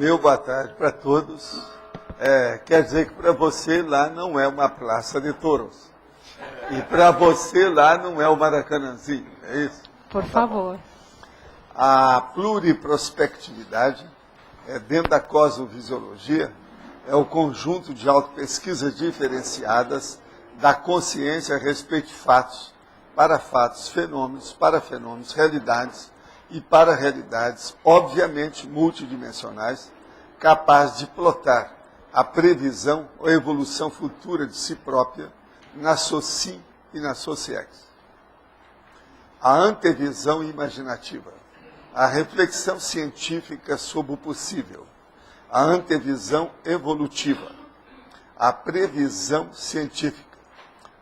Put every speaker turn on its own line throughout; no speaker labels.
Meu boa tarde para todos. Quer dizer que para você lá não é uma praça de touros. E para você lá não é o Maracanãzinho, é isso?
Por favor.
A pluriprospectividade, dentro da cosmovisiologia, é o conjunto de autopesquisas diferenciadas da consciência a respeito de fatos, para fatos, fenômenos, para fenômenos, realidades e para realidades, obviamente multidimensionais, capazes de plotar a previsão ou evolução futura de si própria na soci e na sociex. A antevisão imaginativa, a reflexão científica sobre o possível, a antevisão evolutiva, a previsão científica,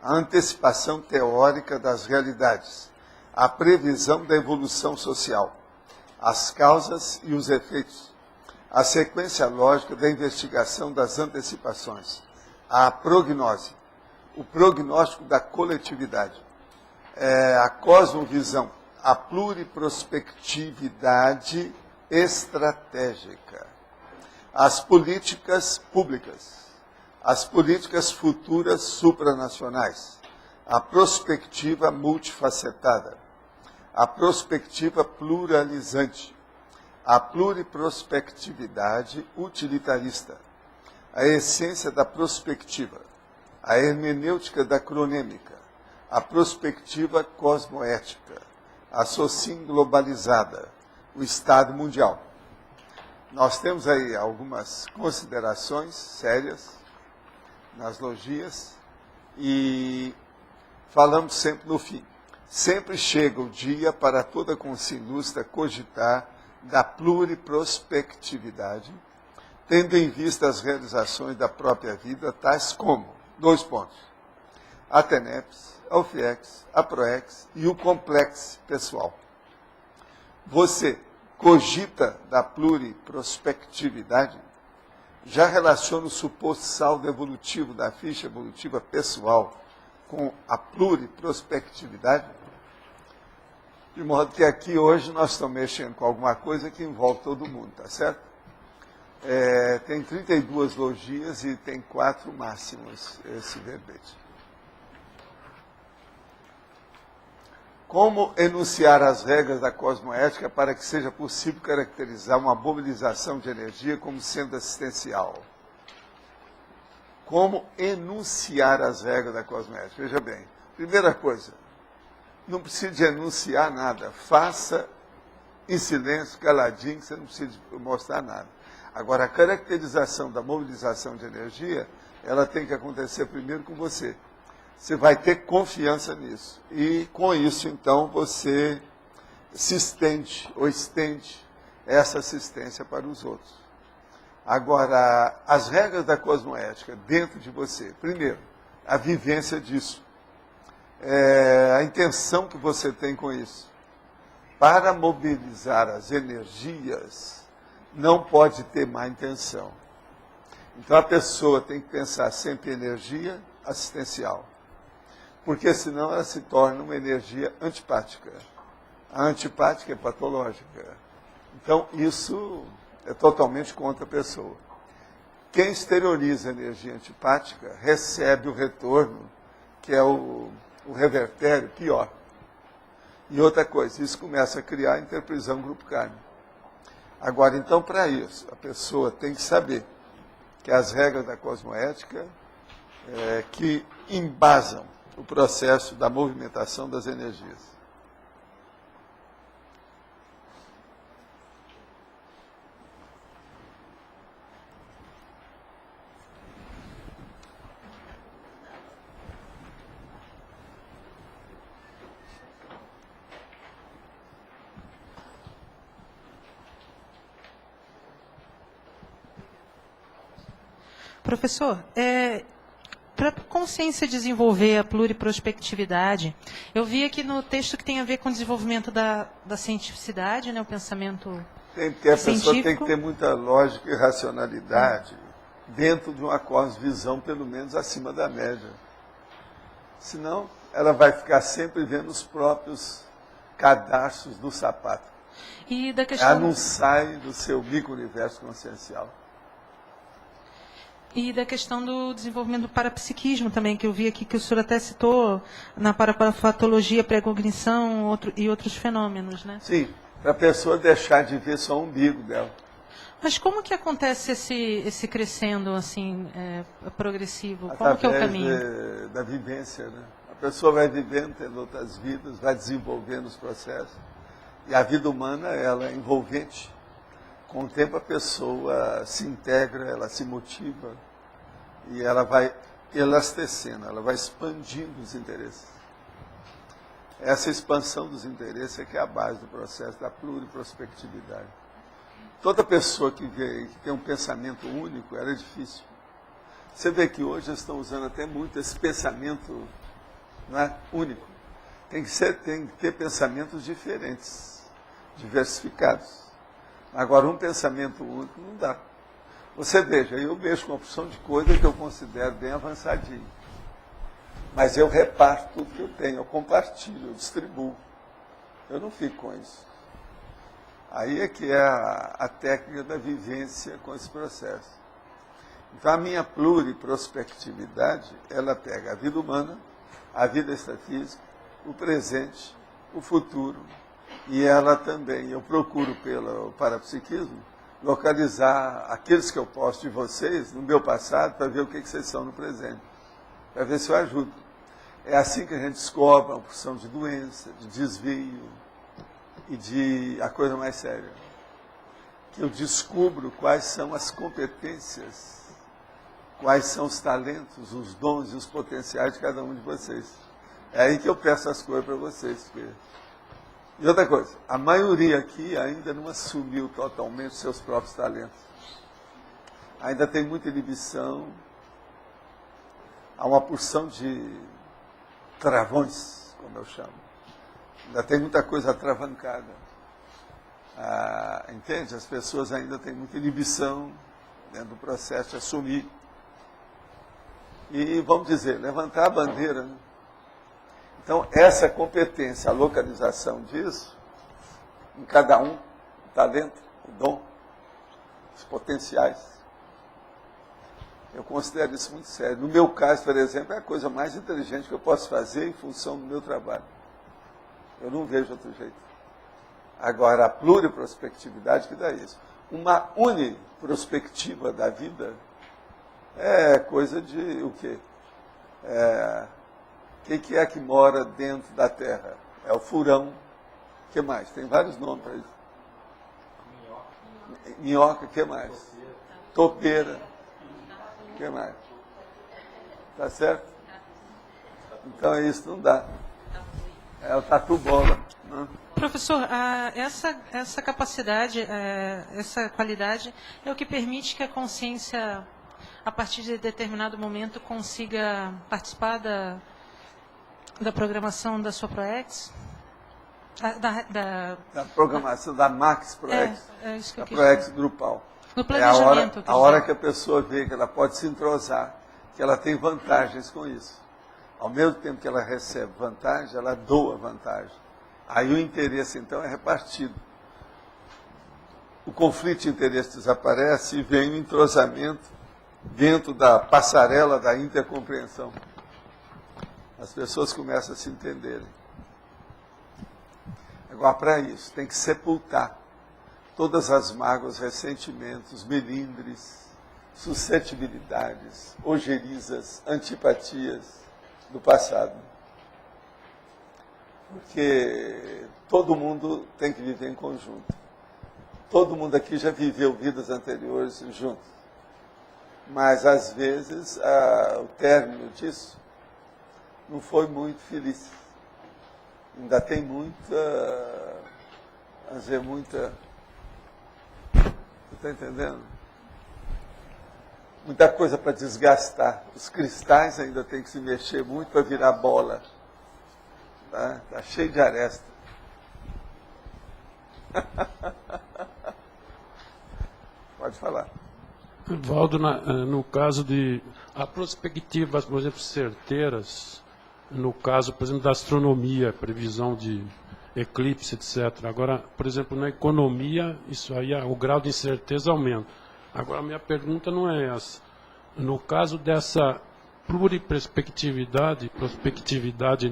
a antecipação teórica das realidades, a previsão da evolução social, as causas e os efeitos, a sequência lógica da investigação das antecipações, a prognose, o prognóstico da coletividade, a cosmovisão, a pluriprospectividade estratégica, as políticas públicas, as políticas futuras supranacionais, a prospectiva multifacetada, a prospectiva pluralizante, a pluriprospectividade utilitarista, a essência da prospectiva, a hermenêutica da cronêmica, a prospectiva cosmoética, a socin globalizada, o Estado mundial. Nós temos aí algumas considerações sérias nas logias e falamos sempre no fim. Sempre chega o dia para toda consciência ilustre cogitar da pluriprospectividade, tendo em vista as realizações da própria vida, tais como, 2 pontos, a TENEPS, a UFIEX, a PROEX e o complexo pessoal. Você cogita da pluriprospectividade? Já relaciona o suposto saldo evolutivo da ficha evolutiva pessoal com a pluriprospectividade? De modo que aqui hoje nós estamos mexendo com alguma coisa que envolve todo mundo, tá certo? Tem 32 logias e tem 4 máximos esse verbete. Como enunciar as regras da cosmoética para que seja possível caracterizar uma mobilização de energia como sendo assistencial? Como enunciar as regras da cosmoética? Veja bem, primeira coisa, não precisa de enunciar nada, faça em silêncio, caladinho, que você não precisa mostrar nada. Agora, a caracterização da mobilização de energia, ela tem que acontecer primeiro com você. Você vai ter confiança nisso. E com isso, então, você se estende essa assistência para os outros. Agora, as regras da cosmoética dentro de você. Primeiro, a vivência disso. A intenção que você tem com isso. Para mobilizar as energias, não pode ter má intenção. Então, a pessoa tem que pensar sempre em energia assistencial. Porque senão ela se torna uma energia antipática. A antipática é patológica. Então, isso é totalmente contra a pessoa. Quem exterioriza a energia antipática recebe o retorno, que é o revertério pior. E outra coisa, isso começa a criar a interprisão grupo kármico. Agora, então, para isso, a pessoa tem que saber que as regras da cosmoética que embasam o processo da movimentação das energias.
Professor, para a consciência desenvolver a pluriprospectividade, eu vi aqui no texto que tem a ver com o desenvolvimento da cientificidade, né, o pensamento
Porque a
científico.
pessoa tem que ter muita lógica e racionalidade dentro de uma cosmovisão, pelo menos acima da média. Senão, ela vai ficar sempre vendo os próprios cadarços do sapato.
E da questão...
Ela não sai do seu micro-universo consciencial.
E da questão do desenvolvimento do parapsiquismo também, que eu vi aqui que o senhor até citou na parafatologia, pré-cognição e outros fenômenos, né?
Sim, para a pessoa deixar de ver só o umbigo dela.
Mas como que acontece esse crescendo assim progressivo? Como que é o caminho?
Da vivência, né? A pessoa vai vivendo, tendo outras vidas, vai desenvolvendo os processos. E a vida humana, ela é envolvente. Com o tempo a pessoa se integra, ela se motiva e ela vai elastecendo, ela vai expandindo os interesses. Essa expansão dos interesses é que é a base do processo da pluriprospectividade. Toda pessoa que tem um pensamento único, era difícil. Você vê que hoje eles estão usando até muito esse pensamento, não é, único. Tem que ter pensamentos diferentes, diversificados. Agora, um pensamento único não dá. Você veja, eu mexo com uma opção de coisa que eu considero bem avançadinho. Mas eu reparto tudo que eu tenho, eu compartilho, eu distribuo. Eu não fico com isso. Aí é que é a técnica da vivência com esse processo. Então, a minha pluriprospectividade, ela pega a vida humana, a vida extrafísica, o presente, o futuro, e ela também, eu procuro pelo parapsiquismo, localizar aqueles que eu posto de vocês no meu passado, para ver o que vocês são no presente, para ver se eu ajudo. É assim que a gente descobre uma porção de doença, de desvio, e de a coisa mais séria, que eu descubro quais são as competências, quais são os talentos, os dons e os potenciais de cada um de vocês. É aí que eu peço as coisas para vocês. E outra coisa, a maioria aqui ainda não assumiu totalmente os seus próprios talentos. Ainda tem muita inibição, há uma porção de travões, como eu chamo. Ainda tem muita coisa atravancada. Entende? As pessoas ainda têm muita inibição dentro do processo de assumir. E, vamos dizer, levantar a bandeira. Né? Então, essa competência, a localização disso, em cada um, o talento, o dom, os potenciais. Eu considero isso muito sério. No meu caso, por exemplo, é a coisa mais inteligente que eu posso fazer em função do meu trabalho. Eu não vejo outro jeito. Agora, a pluriprospectividade que dá isso. Uma uniprospectiva da vida é coisa de o quê? O que é que mora dentro da Terra? É o furão. O que mais? Tem vários nomes para isso. Minhoca, o que mais? Topeira. O que mais? Tá certo? Então isso não dá. É o tatu-bola. Né?
Professor, essa capacidade, essa qualidade é o que permite que a consciência, a partir de determinado momento, consiga participar da programação da sua ProEx? Da
programação da Max ProEx,
isso que
da ProEx grupal.
No planejamento.
A hora que a pessoa vê que ela pode se entrosar, que ela tem vantagens com isso. Ao mesmo tempo que ela recebe vantagem, ela doa vantagem. Aí o interesse, então, é repartido. O conflito de interesse desaparece e vem o entrosamento dentro da passarela da intercompreensão. As pessoas começam a se entenderem. Agora, para isso, tem que sepultar todas as mágoas, ressentimentos, melindres, suscetibilidades, ojerizas, antipatias do passado. Porque todo mundo tem que viver em conjunto. Todo mundo aqui já viveu vidas anteriores juntos. Mas, às vezes, o término disso não foi muito feliz. Ainda tem muita... Você está entendendo? Muita coisa para desgastar. Os cristais ainda tem que se mexer muito para virar bola. Tá cheio de aresta. Pode falar.
Valdo, no caso de há perspectivas, por exemplo, certeiras, no caso, por exemplo, da astronomia, previsão de eclipse, etc. Agora, por exemplo, na economia, isso aí, o grau de incerteza aumenta. Agora, a minha pergunta não é essa. No caso dessa pluriperspectividade, prospectividade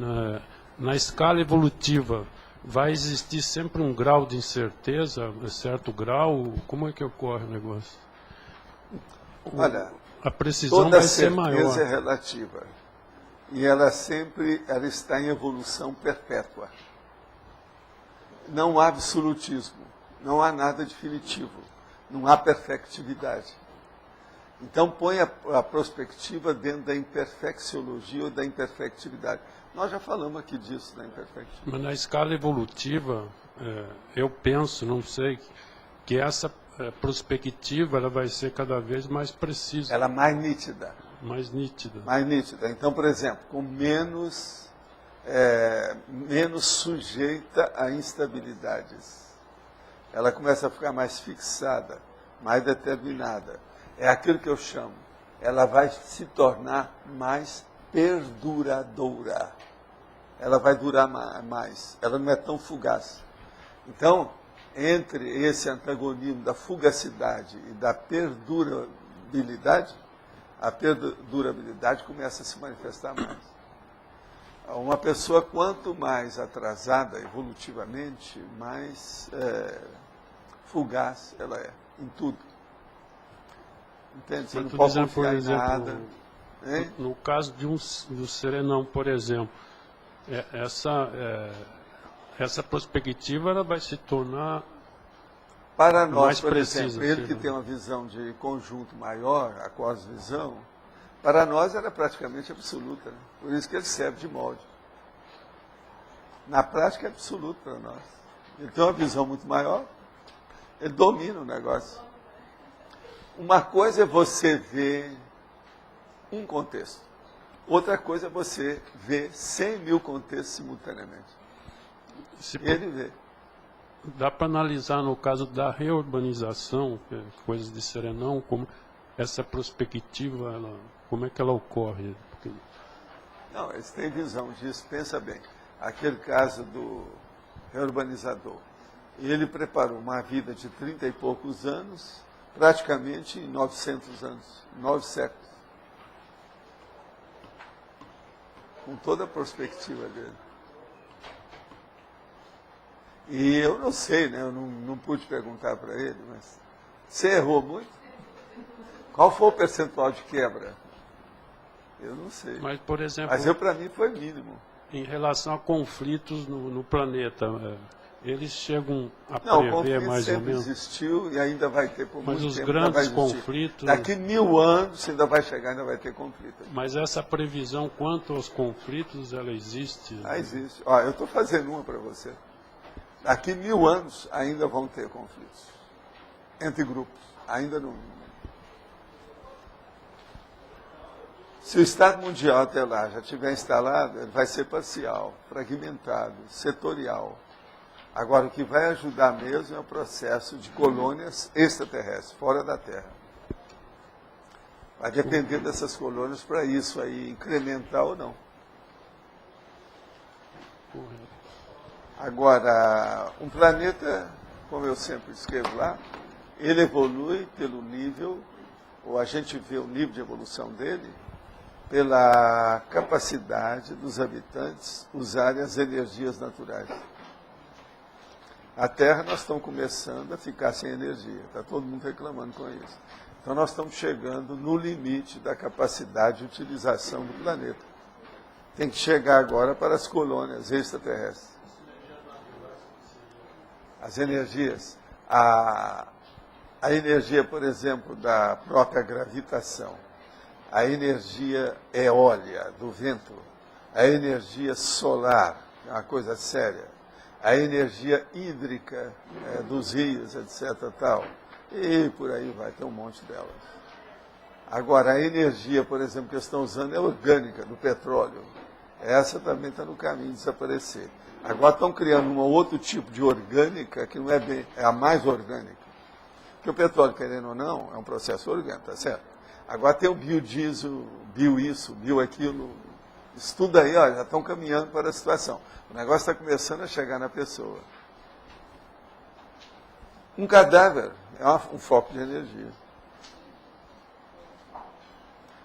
na escala evolutiva, vai existir sempre um grau de incerteza, um certo grau? Como é que ocorre o negócio?
Olha,
a precisão
toda
vai ser maior.
certeza é relativa. E ela está em evolução perpétua. Não há absolutismo, não há nada definitivo, não há perfectividade. Então põe a prospectiva dentro da imperfecciologia ou da imperfectividade. Nós já falamos aqui disso, da imperfectividade.
Mas na escala evolutiva, eu penso, não sei, que essa prospectiva ela vai ser cada vez mais precisa.
Ela é mais nítida.
Mais nítida.
Mais nítida. Então, por exemplo, com menos sujeita a instabilidades. Ela começa a ficar mais fixada, mais determinada. É aquilo que eu chamo. Ela vai se tornar mais perduradora. Ela vai durar mais. Ela não é tão fugaz. Então, entre esse antagonismo da fugacidade e da perdurabilidade, a perdurabilidade começa a se manifestar mais. Uma pessoa, quanto mais atrasada evolutivamente, mais fugaz ela é, em tudo. Entende? Você não pode confiar em nada.
No caso do serenão, por exemplo, essa perspectiva ela vai se tornar
para nós,
mais
por
precisa,
exemplo, ele que tem uma visão de conjunto maior, a cosvisão, para nós era praticamente absoluta. Né? Por isso que ele serve de molde. Na prática é absoluto para nós. Ele tem uma visão muito maior, ele domina o negócio. Uma coisa é você ver um contexto. Outra coisa é você ver 100 mil contextos simultaneamente. Ele vê.
Dá para analisar no caso da reurbanização, coisas de serenão, como essa perspectiva, como é que ela ocorre? Porque...
Não, eles têm visão disso. Pensa bem. Aquele caso do reurbanizador. Ele preparou uma vida de 30 e poucos anos, praticamente em 900 anos, 9 séculos. Com toda a perspectiva dele. E eu não sei, né? Eu não pude perguntar para ele, mas você errou muito? Qual foi o percentual de quebra? Eu não sei.
Mas, por exemplo,
para mim foi mínimo.
Em relação a conflitos no planeta, eles chegam a
Não,
prever
o
mais ou
sempre
menos?
existiu e ainda vai ter por
Mas
muito
os
tempo.
grandes conflitos...
Daqui 1000 anos ainda vai chegar, ainda vai ter conflito.
Mas essa previsão quanto aos conflitos, ela existe?
Existe. Ó, eu estou fazendo uma para você. Daqui 1000 anos ainda vão ter conflitos. Entre grupos. Ainda não... Se o Estado Mundial até lá já estiver instalado, ele vai ser parcial, fragmentado, setorial. Agora, o que vai ajudar mesmo é o processo de colônias extraterrestres, fora da Terra. Vai depender dessas colônias para isso aí, incrementar ou não. Agora, um planeta, como eu sempre escrevo lá, ele evolui pelo nível, ou a gente vê o nível de evolução dele, pela capacidade dos habitantes usarem as energias naturais. A Terra nós estamos começando a ficar sem energia, está todo mundo reclamando com isso. Então nós estamos chegando no limite da capacidade de utilização do planeta. Tem que chegar agora para as colônias extraterrestres. As energias, a energia, por exemplo, da própria gravitação, a energia eólica do vento, a energia solar, é uma coisa séria, a energia hídrica dos rios, etc. Tal, e por aí vai, tem um monte delas. Agora, a energia, por exemplo, que eles estão usando é orgânica, do petróleo. Essa também está no caminho de desaparecer. Agora estão criando um outro tipo de orgânica que não é bem, é a mais orgânica. Porque o petróleo, querendo ou não, é um processo orgânico, tá certo? Agora tem o biodiesel, bio isso, bio aquilo, Estuda aí, ó, já estão caminhando para a situação. O negócio está começando a chegar na pessoa. Um cadáver é um foco de energia.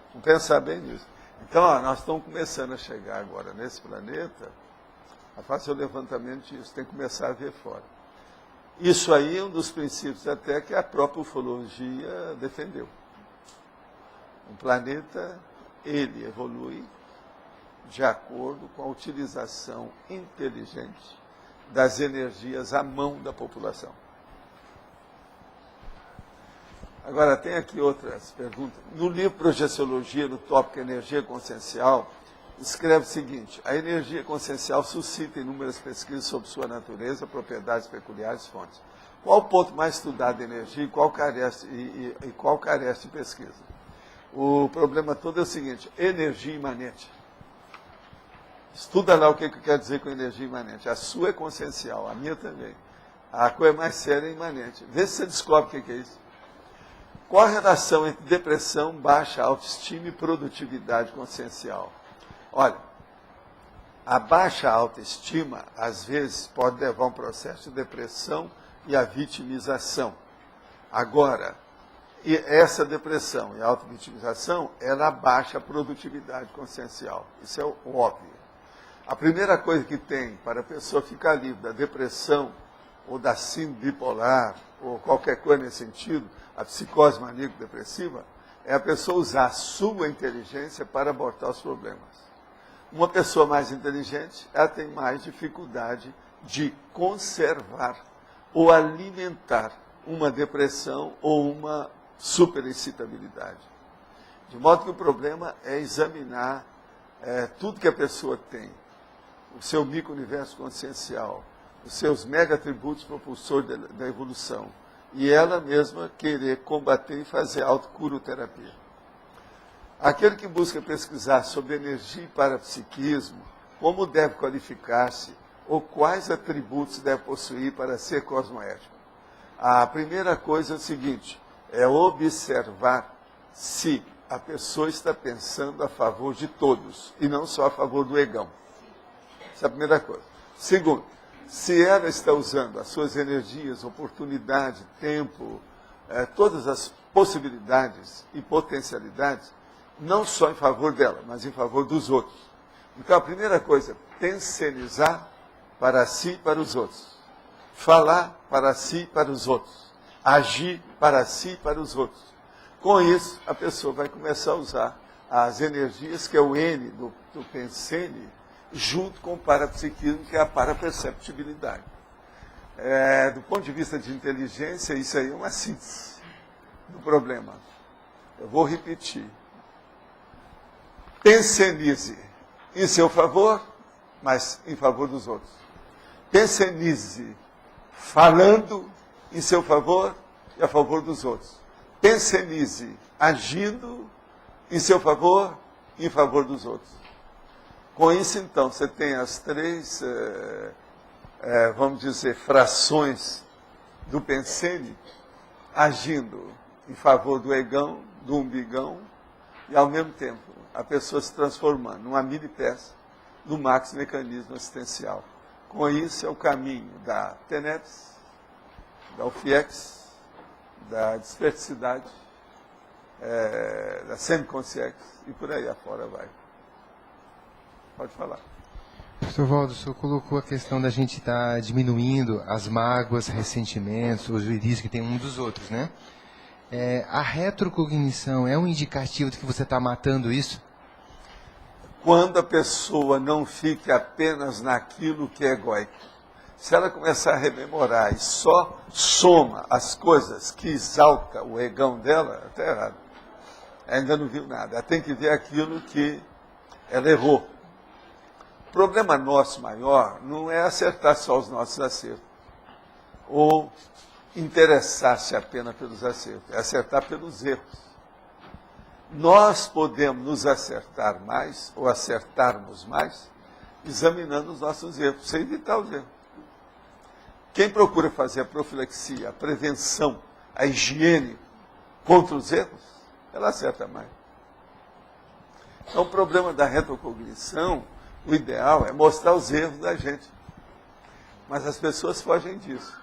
Vamos pensar bem nisso. Então, ó, nós estamos começando a chegar agora nesse planeta a fazer o levantamento disso, tem que começar a ver fora. Isso aí é um dos princípios até que a própria ufologia defendeu. O planeta, ele evolui de acordo com a utilização inteligente das energias à mão da população. Agora, tem aqui outras perguntas. No livro Projeciologia, no tópico Energia Consciencial, escreve o seguinte: a energia consciencial suscita inúmeras pesquisas sobre sua natureza, propriedades peculiares, fontes. Qual o ponto mais estudado da energia e qual carece de pesquisa? O problema todo é o seguinte: energia imanente. Estuda lá o que quer dizer com energia imanente. A sua é consciencial, a minha também. A coisa mais séria é imanente. Vê se você descobre o que é isso. Qual a relação entre depressão, baixa autoestima e produtividade consciencial? Olha, a baixa autoestima, às vezes, pode levar a um processo de depressão e a vitimização. Agora, essa depressão e a autovitimização, ela abaixa a produtividade consciencial. Isso é o óbvio. A primeira coisa que tem para a pessoa ficar livre da depressão ou da síndrome bipolar, ou qualquer coisa nesse sentido, a psicose maníaco-depressiva, é a pessoa usar a sua inteligência para abordar os problemas. Uma pessoa mais inteligente, ela tem mais dificuldade de conservar ou alimentar uma depressão ou uma superexcitabilidade. De modo que o problema é examinar tudo que a pessoa tem, o seu micro-universo consciencial, os seus mega-atributos propulsores da evolução, e ela mesma querer combater e fazer autocuroterapia. Aquele que busca pesquisar sobre energia e parapsiquismo, como deve qualificar-se, ou quais atributos deve possuir para ser cosmoético. A primeira coisa é o seguinte, é observar se a pessoa está pensando a favor de todos, e não só a favor do egão. Essa é a primeira coisa. Segundo, se ela está usando as suas energias, oportunidade, tempo, todas as possibilidades e potencialidades, não só em favor dela, mas em favor dos outros. Então, a primeira coisa, tensionizar para si e para os outros. Falar para si e para os outros. Agir para si e para os outros. Com isso, a pessoa vai começar a usar as energias, que é o N do Pensene, junto com o parapsiquismo, que é a paraperceptibilidade. Do ponto de vista de inteligência, isso aí é uma síntese do problema. Eu vou repetir. Pensenize em seu favor, mas em favor dos outros. Pensenize falando em seu favor e a favor dos outros. Pensenize agindo em seu favor e em favor dos outros. Com isso, então, você tem as três, vamos dizer, frações do Pensene agindo em favor do egão, do umbigão, e, ao mesmo tempo, a pessoa se transformando numa mini-peça do maxi-mecanismo assistencial. Com isso, é o caminho da TENEPS, da UFIEX, da dispersidade, da semiconsciex, e por aí afora vai. Pode falar.
Professor Valdo, o senhor colocou a questão da gente estar diminuindo as mágoas, ressentimentos, os juízos que tem um dos outros, né? A retrocognição é um indicativo de que você está matando isso?
Quando a pessoa não fique apenas naquilo que é egóico, se ela começar a rememorar e só soma as coisas que exalta o egão dela, está errado. Ainda não viu nada. Ela tem que ver aquilo que ela errou. O problema nosso maior não é acertar só os nossos acertos, ou interessar-se apenas pelos acertos, é acertar pelos erros. Nós podemos nos acertar mais, ou acertarmos mais, examinando os nossos erros, sem evitar os erros. Quem procura fazer a profilaxia, a prevenção, a higiene contra os erros, ela acerta mais. Então, o problema da retrocognição, o ideal é mostrar os erros da gente. Mas as pessoas fogem disso.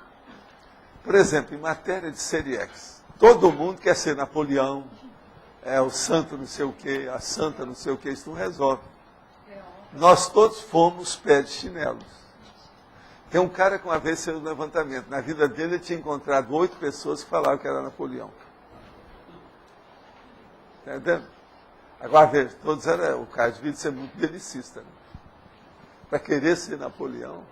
Por exemplo, em matéria de série X, todo mundo quer ser Napoleão, o santo não sei o quê, a santa não sei o quê, isso não resolve. Nós todos fomos pé de chinelos. Tem um cara que uma vez fez um levantamento. Na vida dele, ele tinha encontrado 8 pessoas que falavam que era Napoleão. Está entendendo? Agora, veja, todos eram, o cara devia ser muito belicista. Né? Para querer ser Napoleão.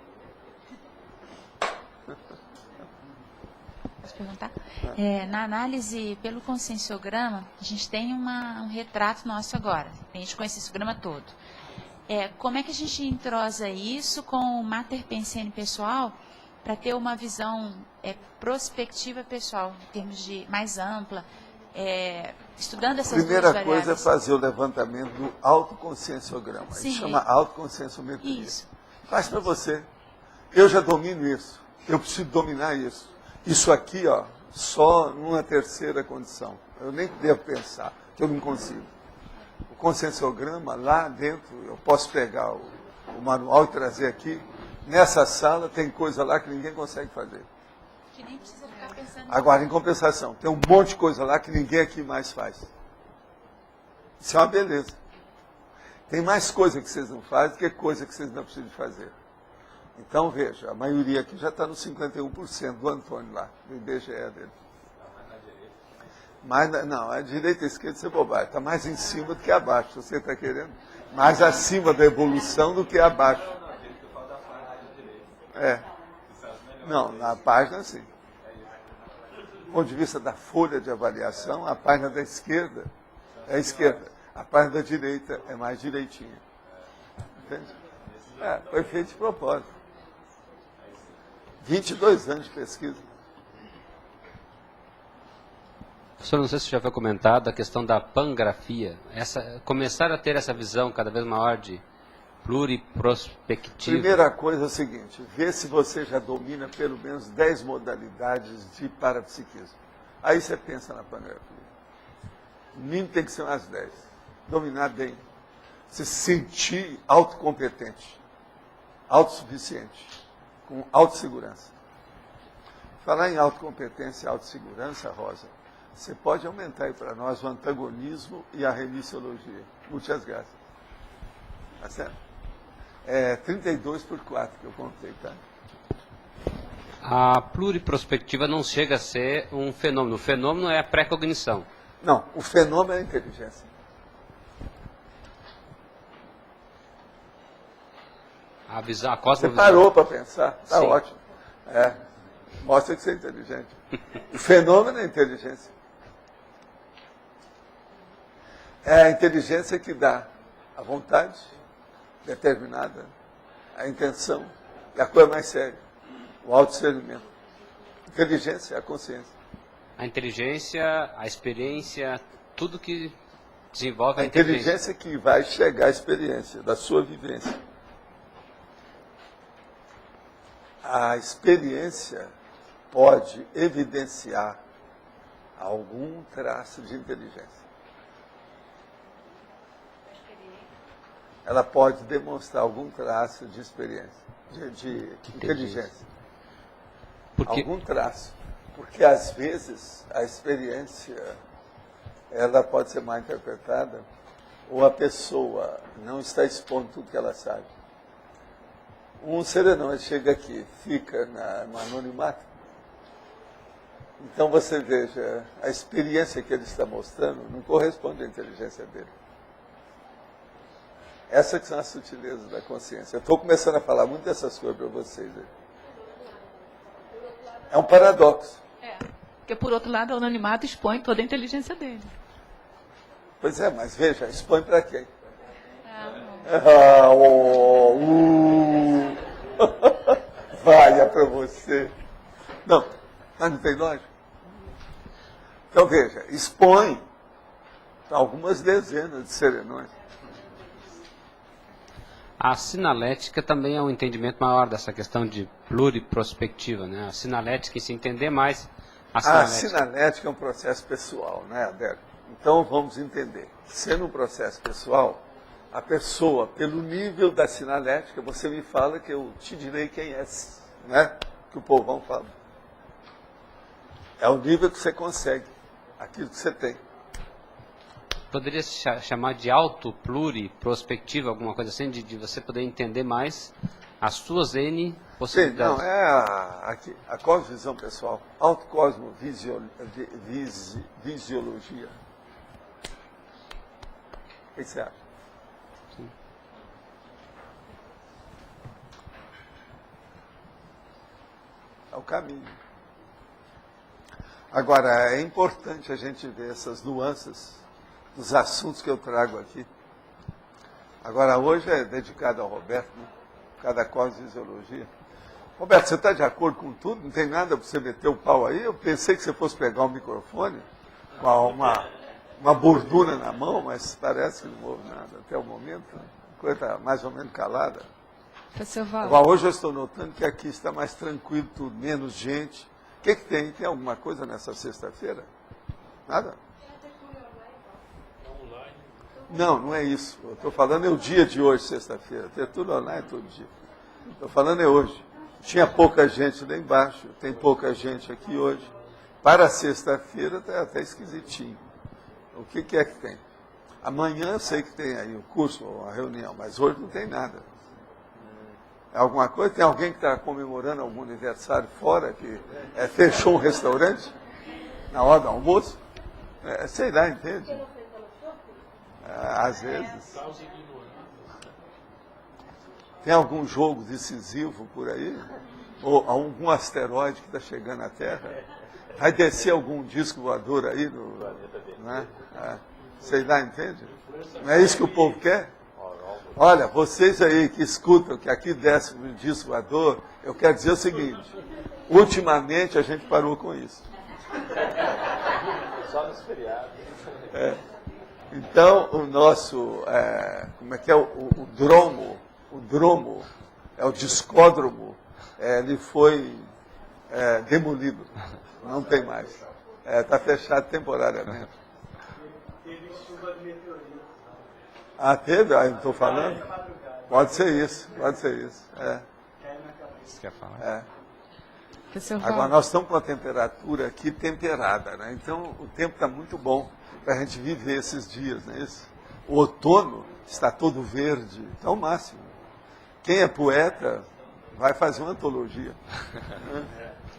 Posso perguntar? Na análise pelo conscienciograma, a gente tem um retrato nosso agora. A gente conhece esse programa todo. Como é que a gente entrosa isso com o Mater Pensene pessoal para ter uma visão prospectiva pessoal, em termos de mais ampla, estudando essas duas variáveis?
Primeira coisa é fazer o levantamento do autoconscienciograma.
Sim.
Isso chama autoconscienciometria.
Isso.
Faz para você. Eu já domino isso. Eu preciso dominar isso. Isso aqui, ó, só numa terceira condição. Eu nem devo pensar, que eu não consigo. O conscienciograma, lá dentro, eu posso pegar o manual e trazer aqui. Nessa sala tem coisa lá que ninguém consegue fazer.
Que nem precisa ficar pensando.
Agora, em compensação, tem um monte de coisa lá que ninguém aqui mais faz. Isso é uma beleza. Tem mais coisa que vocês não fazem do que coisa que vocês não precisam fazer. Então, veja, a maioria aqui já está no 51% do Antônio lá, do IBGE dele. Mas, não, a direita e a esquerda, isso é bobagem. Está mais em cima do que abaixo, se você está querendo. Mais acima da evolução do que abaixo. Não, na página, sim. Do ponto de vista da folha de avaliação, a página da esquerda é a esquerda. A página da direita é mais direitinha. Entende? Foi feito de propósito. 22 anos de pesquisa.
Professor, não sei se já foi comentado a questão da pangrafia. Começar a ter essa visão cada vez maior de pluriprospectiva.
Primeira coisa é o seguinte, vê se você já domina pelo menos 10 modalidades de parapsiquismo. Aí você pensa na pangrafia. O mínimo tem que ser umas 10. Dominar bem. Se sentir autocompetente, autossuficiente, com autossegurança. Falar em autocompetência e autossegurança, Rosa, você pode aumentar aí para nós o antagonismo e a remissiologia. Muitas graças. Tá certo? 32/4 que eu contei, tá?
A pluriprospectiva não chega a ser um fenômeno. O fenômeno é a pré-cognição.
Não, o fenômeno é a inteligência.
A visão, a
Você
cosmovisão.
parou para pensar, está
Sim.
ótimo. Mostra que você é inteligente. O fenômeno é a inteligência. É a inteligência que dá a vontade determinada, a intenção, e a coisa mais séria, o autodiscernimento. Inteligência é a consciência.
A inteligência, a experiência, tudo que desenvolve
A
a inteligência.
inteligência que vai chegar à experiência, da sua vivência. A experiência pode evidenciar algum traço de inteligência. Ela pode demonstrar algum traço de experiência, de inteligência.
Porque
Algum traço. Porque, às vezes, a experiência ela pode ser mal interpretada ou a pessoa não está expondo tudo que ela sabe. Um serenão, ele chega aqui, fica no anonimato. Então, você veja, a experiência que ele está mostrando não corresponde à inteligência dele. Essas que são as sutilezas da consciência. Eu estou começando a falar muito dessas coisas para vocês. É um paradoxo.
Porque, por outro lado, o anonimato expõe toda a inteligência dele.
Pois é, mas veja, expõe para quem? Vai, é para você. Não, mas não tem lógica. Então, veja, expõe para algumas dezenas de serenões.
a sinalética também é um entendimento maior dessa questão de pluriprospectiva, né? A sinalética, em se entender mais a
A
sinalética.
sinalética é um processo pessoal, né, Adélio? Então vamos entender. Sendo um processo pessoal, a pessoa, pelo nível da sinalética, você me fala que eu te direi quem é, né? Que o povão fala. É o nível que você consegue, aquilo que você tem.
Poderia se chamar de auto-pluriprospectiva, alguma coisa assim, de você poder entender mais as suas N
Sim,
possibilidades?
não, é a cosmovisão pessoal, autocosmovisiologia. O que você acha?
Sim.
É o caminho. Agora, é importante a gente ver essas nuances dos assuntos que eu trago aqui. Agora, hoje é dedicado ao Roberto, né? Cada cosmofisiologia. Roberto, você está de acordo com tudo? Não tem nada para você meter o pau aí? Eu pensei que você fosse pegar o microfone com uma bordura na mão, mas parece que não houve nada até o momento. Né? A coisa está mais ou menos calada.
Professor Valdo.
Agora, hoje eu estou notando que aqui está mais tranquilo, tudo, menos gente. O que tem? Tem alguma coisa nessa sexta-feira? Nada? Não, não é isso. Eu estou falando é o dia de hoje, sexta-feira. Tem tudo online todo dia. Estou falando é hoje. Tinha pouca gente lá embaixo, tem pouca gente aqui hoje. Para sexta-feira está até esquisitinho. O que é que tem? Amanhã eu sei que tem aí o curso, a reunião, mas hoje não tem nada. É alguma coisa? Tem alguém que está comemorando algum aniversário fora, que fechou um restaurante na hora do almoço? Sei lá, entende? Às vezes. Tem algum jogo decisivo por aí? Ou algum asteroide que está chegando à Terra? Vai descer algum disco voador aí? Né? Sei lá, entende? Não é isso que o povo quer? Olha, vocês aí que escutam que aqui desce um disco voador, eu quero dizer o seguinte, ultimamente a gente parou com isso.
Só nos feriados.
Então, o nosso, como é que é, o dromo, é o discódromo, ele foi demolido, não tem mais. Está fechado temporariamente.
Teve chuva de meteoritos.
Teve? Não estou falando? Pode ser isso, pode ser isso.
Caiu na cabeça.
Você quer falar?
Professor
Agora,
Valdo.
nós estamos com a temperatura aqui temperada, né? Então o tempo está muito bom para a gente viver esses dias, não é isso? O outono está todo verde, está o máximo. Quem é poeta vai fazer uma antologia.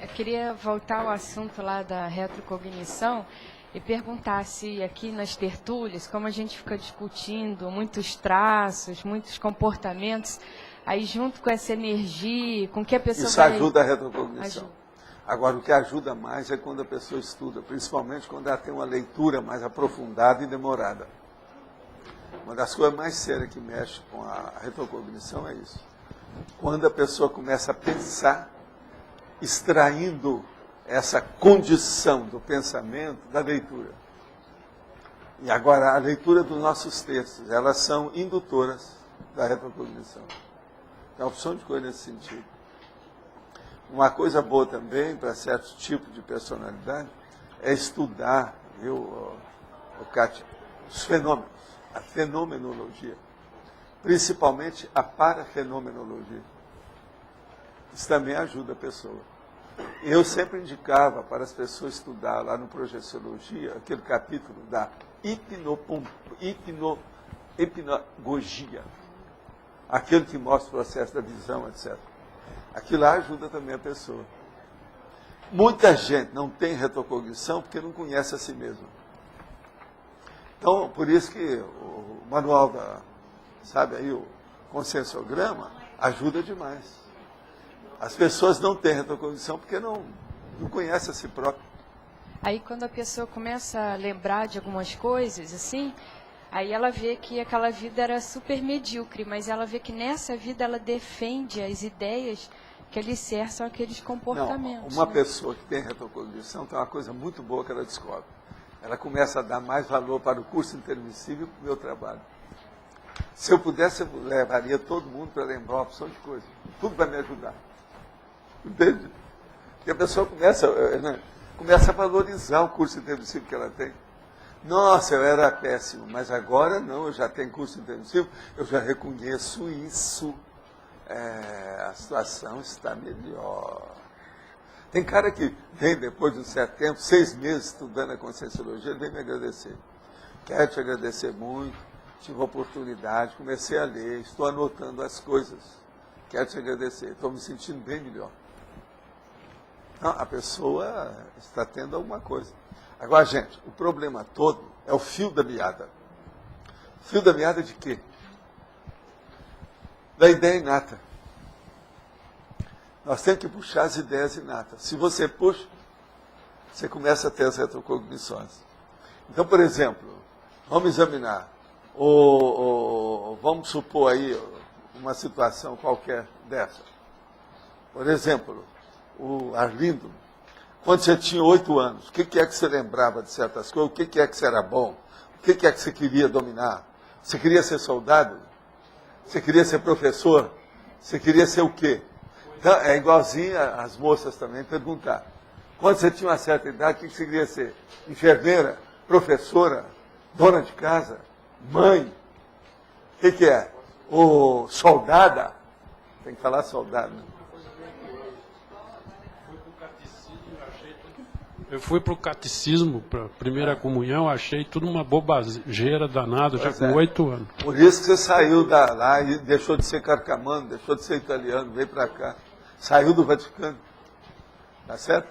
Eu queria voltar ao assunto lá da retrocognição e perguntar se aqui nas tertúlias, como a gente fica discutindo muitos traços, muitos comportamentos, aí junto com essa energia, com que a pessoa
Isso
vai...
ajuda a retrocognição.
Ajuda.
Agora, o que ajuda mais é quando a pessoa estuda, principalmente quando ela tem uma leitura mais aprofundada e demorada. Uma das coisas mais sérias que mexe com a retrocognição é isso. Quando a pessoa começa a pensar, extraindo essa condição do pensamento da leitura. E agora, a leitura dos nossos textos, elas são indutoras da retrocognição. Tem uma opção de coisa nesse sentido. Uma coisa boa também para certos tipos de personalidade é estudar, Kátia, os fenômenos, a fenomenologia, principalmente a parafenomenologia. Isso também ajuda a pessoa. Eu sempre indicava para as pessoas estudar lá no Projeciologia, aquele capítulo da hipnagogia, aquele que mostra o processo da visão, etc. Aquilo lá ajuda também a pessoa. Muita gente não tem retrocognição porque não conhece a si mesmo. Então, por isso que o manual o conscienciograma ajuda demais. As pessoas não têm retrocognição porque não conhecem a si próprio.
Aí quando a pessoa começa a lembrar de algumas coisas, assim, aí ela vê que aquela vida era super medíocre, mas ela vê que nessa vida ela defende as ideias que alicerçam aqueles comportamentos.
Não, uma pessoa que tem retrocognição tem uma coisa muito boa que ela descobre. Ela começa a dar mais valor para o curso intermissível e para o meu trabalho. Se eu pudesse, eu levaria todo mundo para lembrar uma opção de coisa. Tudo vai me ajudar. Entende? E a pessoa começa a valorizar o curso intermissível que ela tem. Nossa, eu era péssimo, mas agora não, eu já tenho curso intensivo, eu já reconheço isso. A situação está melhor. Tem cara que vem depois de um certo tempo, 6 meses estudando a Conscienciologia, ele vem me agradecer. Quero te agradecer muito, tive a oportunidade, comecei a ler, estou anotando as coisas. Quero te agradecer, estou me sentindo bem melhor. Não, a pessoa está tendo alguma coisa. Agora, gente, o problema todo é o fio da meada. Fio da meada de quê? Da ideia inata. Nós temos que puxar as ideias inatas. Se você puxa, você começa a ter as retrocognições. Então, por exemplo, vamos examinar, vamos supor aí uma situação qualquer dessa. Por exemplo, o Arlindo, quando você tinha 8 anos, o que é que você lembrava de certas coisas? O que é que você era bom? O que é que você queria dominar? Você queria ser soldado? Você queria ser professor? Você queria ser o quê? Então, é igualzinho as moças também perguntar. Quando você tinha uma certa idade, o que você queria ser? Enfermeira? Professora? Dona de casa? Mãe? O que é? Ou soldada? Tem que falar soldado.
Eu fui para o catecismo, para a primeira comunhão, achei tudo uma bobageira danada, já com 8 anos.
Por isso que você saiu lá e deixou de ser carcamano, deixou de ser italiano, veio para cá. Saiu do Vaticano. Tá certo?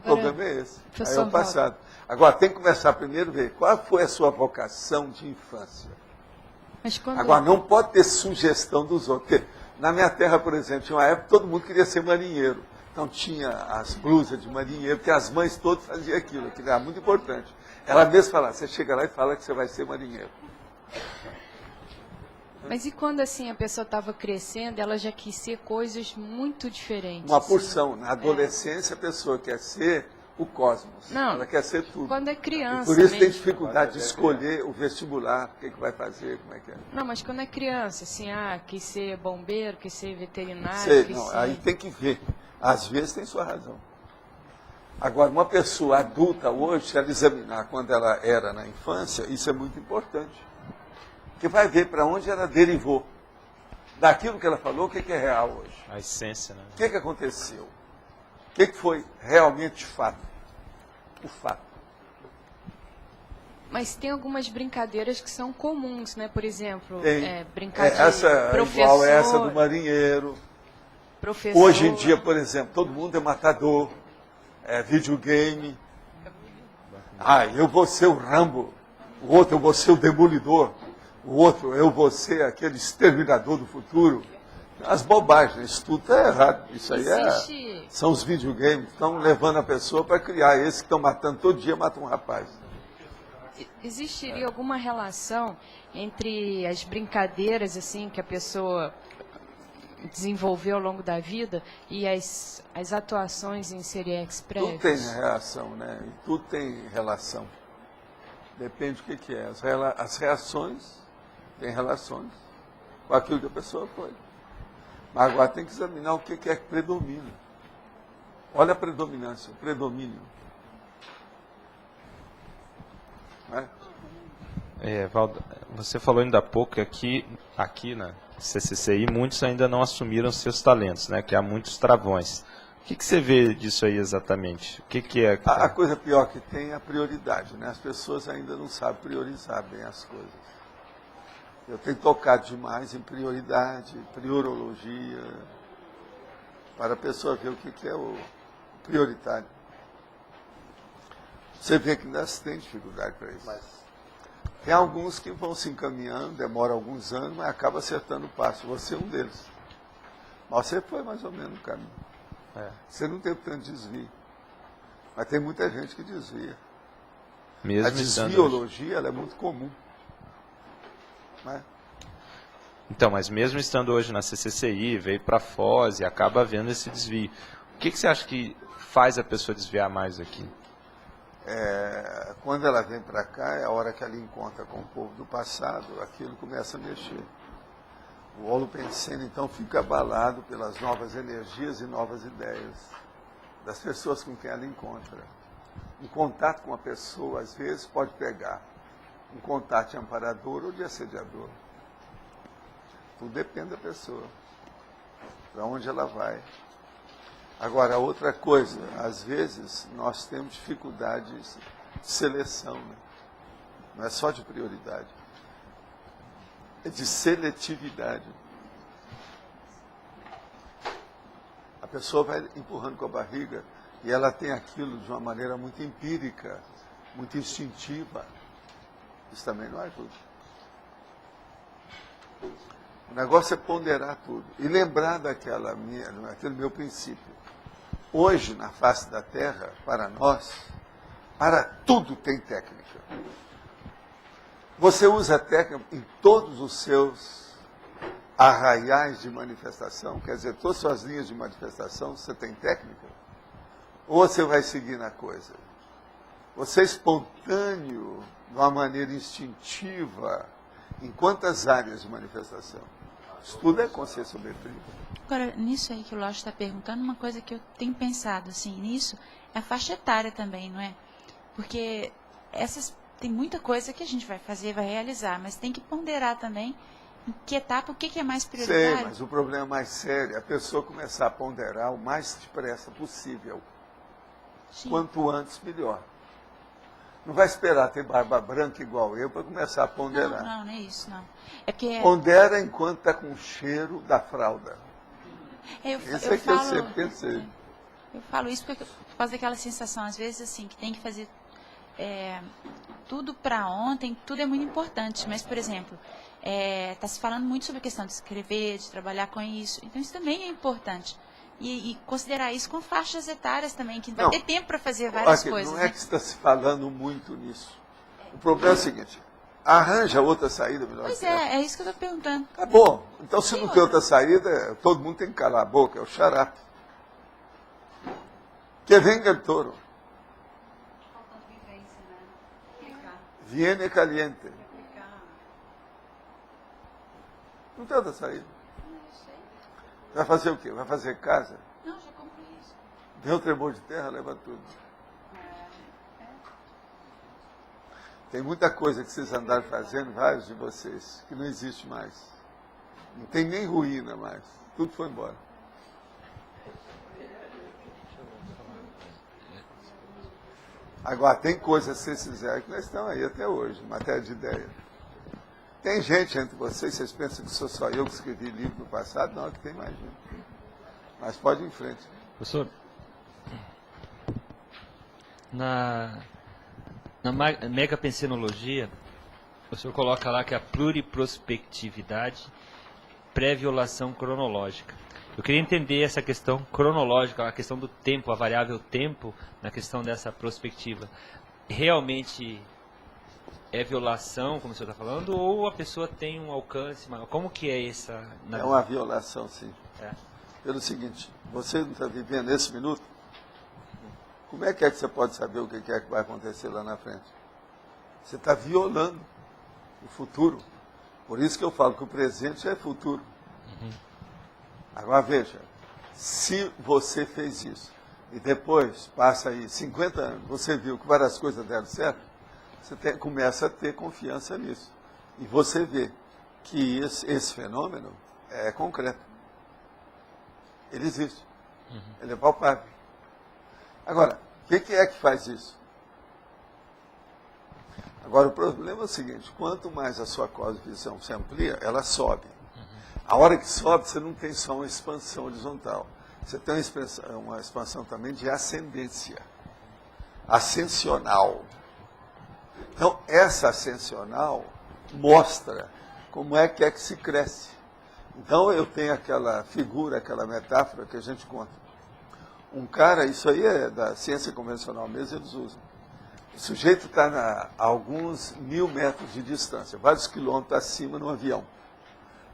O problema é esse. Aí é o passado. Agora, tem que começar primeiro a ver qual foi a sua vocação de infância. Agora, não pode ter sugestão dos outros. Porque na minha terra, por exemplo, tinha uma época que todo mundo queria ser marinheiro. Então tinha as blusas de marinheiro, porque as mães todas faziam aquilo era muito importante. Ela mesma falava, você chega lá e fala que você vai ser marinheiro.
Mas e quando assim a pessoa estava crescendo, ela já quis ser coisas muito diferentes?
Uma porção. Na adolescência, a pessoa quer ser o cosmos.
Não,
ela quer ser tudo.
quando é criança.
E por isso
mesmo.
tem dificuldade de escolher o vestibular, o que vai fazer, como é que é.
Não, mas quando é criança, assim, quis ser bombeiro, quis ser veterinário,
Sei,
quis
não,
ser...
aí tem que ver. Às vezes tem sua razão. Agora, uma pessoa adulta hoje, se ela examinar quando ela era na infância, isso é muito importante. Porque vai ver para onde ela derivou. Daquilo que ela falou, o que é real hoje.
A essência, né?
O que aconteceu? O que foi realmente fato? O fato.
Mas tem algumas brincadeiras que são comuns, né? Por exemplo,
Tem.
brincar de
Essa,
professor...
igual essa do marinheiro.
Professor...
Hoje em dia, por exemplo, todo mundo é matador, é videogame. Eu vou ser o Rambo, o outro eu vou ser o Demolidor, o outro eu vou ser aquele exterminador do futuro. As bobagens, isso tudo está errado. Isso aí são os videogames que estão levando a pessoa para criar. Esses que estão matando todo dia, matam um rapaz.
Existiria alguma relação entre as brincadeiras assim que a pessoa desenvolveu ao longo da vida e as atuações em Serie Express?
Tudo tem reação, né? E tudo tem relação. Depende do que é. As reações têm relações com aquilo que a pessoa foi. Mas agora tem que examinar o que é que predomina. Olha a predominância, o predomínio. Não é?
Valdo, você falou ainda há pouco que aqui na CCCI muitos ainda não assumiram seus talentos, né? Que há muitos travões. O que você vê disso aí exatamente? O que é?
A coisa pior que tem é a prioridade, né? As pessoas ainda não sabem priorizar bem as coisas. Eu tenho tocado demais em prioridade, priorologia, para a pessoa ver o que é o prioritário. Você vê que ainda se tem dificuldade para isso. Tem alguns que vão se encaminhando, demora alguns anos, mas acaba acertando o passo. Você é um deles. Mas você foi mais ou menos no caminho. Você não teve tanto desvio. Mas tem muita gente que desvia.
Mesmo
a desviologia ela é muito comum. Não é?
Então, mas mesmo estando hoje na CCCI, veio para a Foz e acaba havendo esse desvio. O que você acha que faz a pessoa desviar mais aqui?
Quando ela vem para cá, é a hora que ela encontra com o povo do passado, aquilo começa a mexer. O holopensene, então, fica abalado pelas novas energias e novas ideias das pessoas com quem ela encontra. Um contato com a pessoa, às vezes, pode pegar um contato de amparador ou de assediador. Tudo depende da pessoa, para onde ela vai. Agora, outra coisa, às vezes, nós temos dificuldades de seleção, né? Não é só de prioridade, é de seletividade. A pessoa vai empurrando com a barriga e ela tem aquilo de uma maneira muito empírica, muito instintiva. Isso também não ajuda. O negócio é ponderar tudo e lembrar daquele meu princípio. Hoje, na face da Terra, para nós, para tudo tem técnica. Você usa técnica em todos os seus arraiais de manifestação, quer dizer, todas as suas linhas de manifestação, você tem técnica? Ou você vai seguir na coisa? Você é espontâneo, de uma maneira instintiva, em quantas áreas de manifestação? Isso tudo é conscienciometria.
Agora, nisso aí que o Lógico está perguntando, uma coisa que eu tenho pensado, assim, nisso, é a faixa etária também, não é? Porque tem muita coisa que a gente vai fazer, vai realizar, mas tem que ponderar também em que etapa, o que é mais prioritário.
Sei, mas o problema mais sério é a pessoa começar a ponderar o mais depressa possível.
Sim.
Quanto antes, melhor. Não vai esperar ter barba branca igual eu para começar a ponderar.
Não é isso, não. É porque...
Pondera enquanto está com o cheiro da fralda.
Eu
que eu sempre pensei.
Eu falo isso porque por causa daquela sensação, às vezes, assim, que tem que fazer tudo para ontem, tudo é muito importante. Mas, por exemplo, está se falando muito sobre a questão de escrever, de trabalhar com isso. Então, isso também é importante. E considerar isso com faixas etárias também, que vai ter tempo para fazer várias coisas.
Não é que está se falando muito nisso. O problema é o seguinte, arranja outra saída melhor.
Pois é isso que eu estou perguntando.
Tá bom. Então, se não tem outra saída, todo mundo tem que calar a boca, é o xarape. Que venga el toro. Viene caliente. Não tem outra saída. Vai fazer o quê? Vai fazer casa?
Não, já comprei isso.
Deu tremor de terra, leva tudo. Tem muita coisa que vocês andaram fazendo, vários de vocês, que não existe mais. Não tem nem ruína mais. Tudo foi embora. Agora, tem coisas que vocês fizeram que nós estamos aí até hoje, em matéria de ideia. Tem gente entre vocês pensam que sou só eu que escrevi livro no passado? Não, é que tem mais gente. Mas pode ir em frente.
Professor, na megapensenologia, o senhor coloca lá que a pluriprospectividade pré-violação cronológica. Eu queria entender essa questão cronológica, a questão do tempo, a variável tempo, na questão dessa prospectiva. Realmente é violação, como o senhor está falando, ou a pessoa tem um alcance maior? Como que é essa?
É uma violação, sim. Pelo seguinte, você não está vivendo esse minuto? Como é que você pode saber o que é que vai acontecer lá na frente? Você está violando o futuro. Por isso que eu falo que o presente é futuro. Agora veja, se você fez isso e depois passa aí 50 anos, você viu que várias coisas deram certo, você começa a ter confiança nisso. E você vê que esse fenômeno é concreto. Ele existe. Ele é palpável. Agora, o que é que faz isso? Agora, o problema é o seguinte, quanto mais a sua cosmovisão se amplia, ela sobe. A hora que sobe, você não tem só uma expansão horizontal. Você tem uma expansão também de ascendência. Ascensional. Então, essa ascensional mostra como é que se cresce. Então, eu tenho aquela figura, aquela metáfora que a gente conta. Um cara, isso aí é da ciência convencional mesmo, eles usam. O sujeito está a alguns 1000 metros de distância, vários quilômetros acima no avião.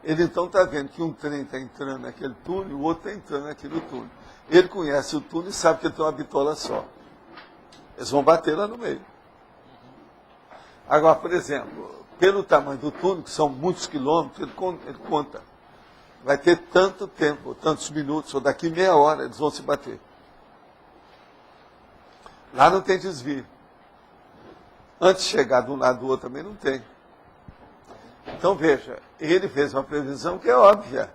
Ele então está vendo que um trem está entrando naquele túnel e o outro está entrando naquele túnel. Ele conhece o túnel e sabe que ele tem uma bitola só. Eles vão bater lá no meio. Agora, por exemplo, pelo tamanho do túnel, que são muitos quilômetros, ele conta. Vai ter tanto tempo, tantos minutos, ou daqui meia hora eles vão se bater. Lá não tem desvio. Antes de chegar de um lado do outro também não tem. Então veja, ele fez uma previsão que é óbvia.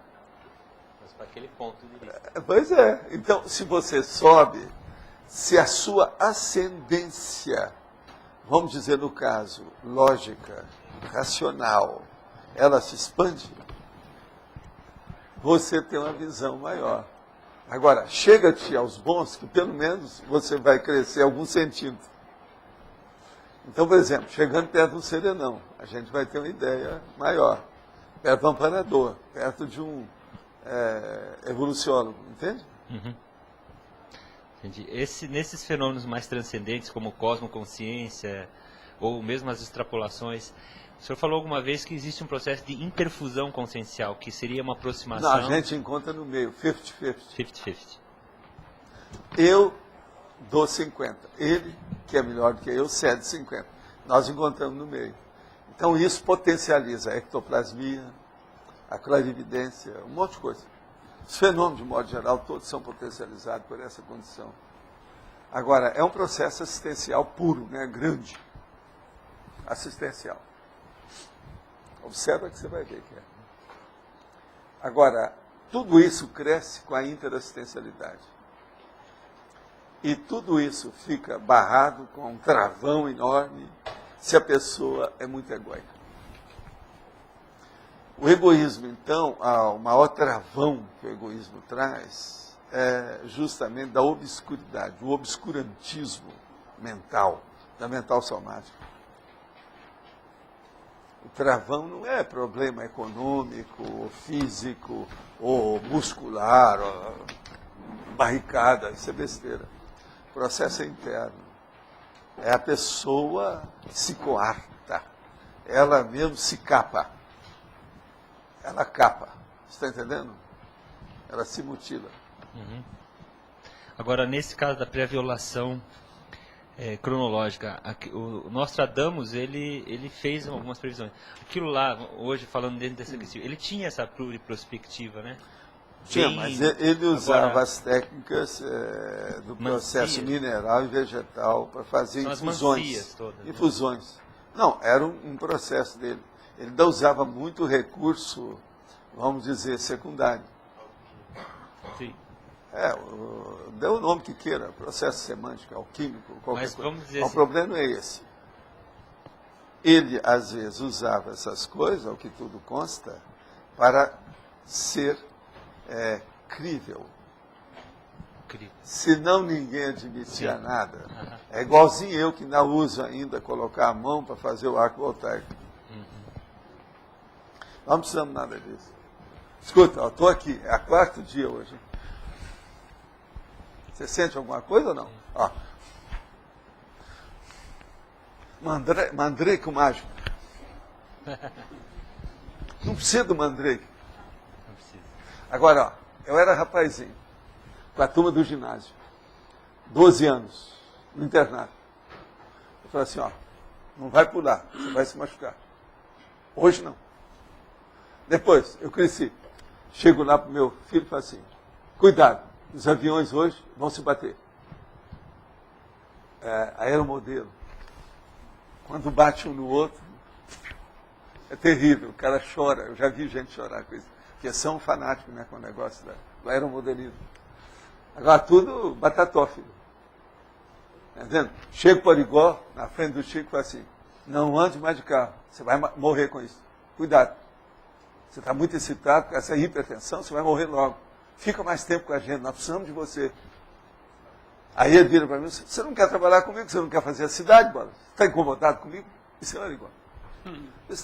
Mas para aquele ponto de vista.
Pois é. Então, se você sobe, se a sua ascendência, vamos dizer no caso, lógica, racional, ela se expande, você tem uma visão maior. Agora, chega-te aos bons que pelo menos você vai crescer alguns centímetros. Então, por exemplo, chegando perto do serenão, a gente vai ter uma ideia maior. Perto do amparador, perto de um evoluciólogo, entende?
Uhum. Entendi. Nesses fenômenos mais transcendentes, como cosmoconsciência, ou mesmo as extrapolações, o senhor falou alguma vez que existe um processo de interfusão consciencial, que seria uma aproximação...
Não, a gente encontra no meio, 50-50.
50-50.
Eu dou 50. Ele, que é melhor do que eu, cede 50. Nós encontramos no meio. Então isso potencializa a ectoplasmia, a clarividência, um monte de coisa. Os fenômenos, de modo geral, todos são potencializados por essa condição. Agora, é um processo assistencial puro, né? Grande. Assistencial. Observa que você vai ver que é. Agora, tudo isso cresce com a interassistencialidade. E tudo isso fica barrado com um travão enorme se a pessoa é muito egóica. O egoísmo, então, o maior travão que o egoísmo traz é justamente da obscuridade, o obscurantismo mental, da mental somática. O travão não é problema econômico, ou físico, ou muscular, ou barricada, isso é besteira. O processo é interno. É a pessoa que se coarta, ela mesmo se capa. Ela capa, está entendendo? Ela se mutila.
Uhum. Agora, nesse caso da pré-violação cronológica, o Nostradamus, ele fez algumas previsões. Aquilo lá, hoje, falando dentro dessa questão, ele tinha essa pluriprospectiva, né?
Tinha, mas ele usava
agora,
as técnicas do processo mineral e vegetal para fazer infusões.
Todas,
infusões. Não, era um processo dele. Ele ainda usava muito recurso, vamos dizer, secundário.
Sim.
Dê o nome que queira, processo semântico, alquímico, qualquer
Mas
coisa.
vamos dizer
O
assim,
problema não é esse. Ele, às vezes, usava essas coisas, ao que tudo consta, para ser crível. Senão ninguém admitia nada.
Uhum.
É igualzinho eu que não uso ainda colocar a mão para fazer o arco voltaico. Nós não precisamos nada disso. Escuta, eu estou aqui, é o 4º dia hoje. Você sente alguma coisa ou não? Ó. Mandrake mágico. Não precisa do mandrake.
não precisa.
Agora, ó, eu era rapazinho, com a turma do ginásio, 12 anos, no internato. Eu falei assim, ó, não vai pular, você vai se machucar. Hoje não. Depois, eu cresci. Chego lá para o meu filho e falo assim, cuidado, os aviões hoje vão se bater. Aeromodelo. Quando bate um no outro, é terrível, o cara chora. Eu já vi gente chorar com isso. Porque são fanáticos, né, com o negócio do aeromodelismo. Agora tudo batatófilo. Tá vendo? Chego para o Origó, na frente do Chico, e falo assim, não ande mais de carro, você vai morrer com isso. Cuidado. Você está muito excitado com essa hipertensão, você vai morrer logo. Fica mais tempo com a gente, nós precisamos de você. Aí ele vira para mim, você não quer trabalhar comigo, você não quer fazer a cidade, Bola? Você está incomodado comigo? Isso é igual.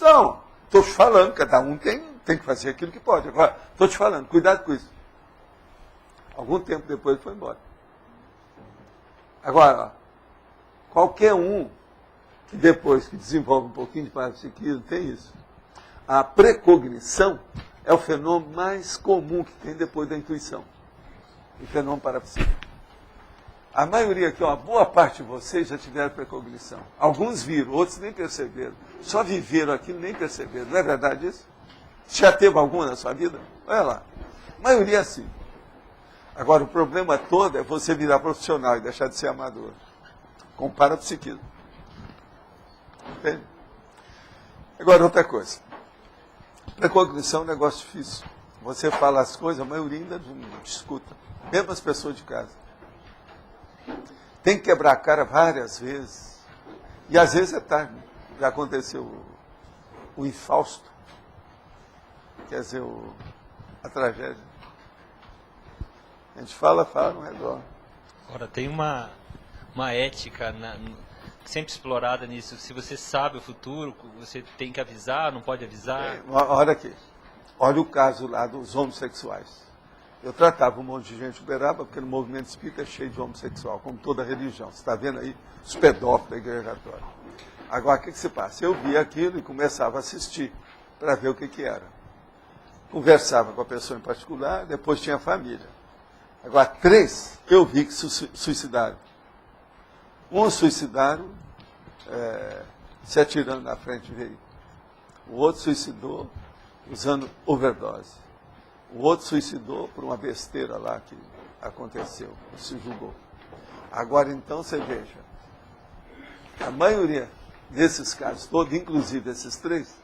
Não, estou te falando, cada um tem que fazer aquilo que pode. Agora, estou te falando, cuidado com isso. Algum tempo depois ele foi embora. Agora, ó, qualquer um que depois que desenvolve um pouquinho de parapsiquismo tem isso. A precognição é o fenômeno mais comum que tem depois da intuição. O fenômeno parapsíquico. A maioria aqui, uma boa parte de vocês já tiveram precognição. Alguns viram, outros nem perceberam. Só viveram aquilo, nem perceberam. Não é verdade isso? Já teve alguma na sua vida? Olha lá. A maioria é assim. Agora, o problema todo é você virar profissional e deixar de ser amador. com parapsiquismo. Entende? Agora, outra coisa. Precognição é um negócio difícil. Você fala as coisas, a maioria ainda não escuta. Mesmo as pessoas de casa. Tem que quebrar a cara várias vezes. E às vezes é tarde. Já aconteceu o infausto. Quer dizer, a tragédia. A gente fala no redor.
Agora, tem uma ética sempre explorada nisso. Se você sabe o futuro, você tem que avisar, não pode avisar.
Olha aqui. Olha o caso lá dos homossexuais. Eu tratava um monte de gente em Uberaba, porque no movimento espírita é cheio de homossexual, como toda religião. Você está vendo aí os pedófilos da Igreja Católica. Agora, o que se passa? Eu via aquilo e começava a assistir, para ver o que era. Conversava com a pessoa em particular, depois tinha a família. Agora, 3 eu vi que suicidaram. Um suicidaram se atirando na frente do veículo. O outro suicidou usando overdose. O outro suicidou por uma besteira lá que aconteceu, se julgou. Agora, então, você veja, a maioria desses casos, todos, inclusive esses 3,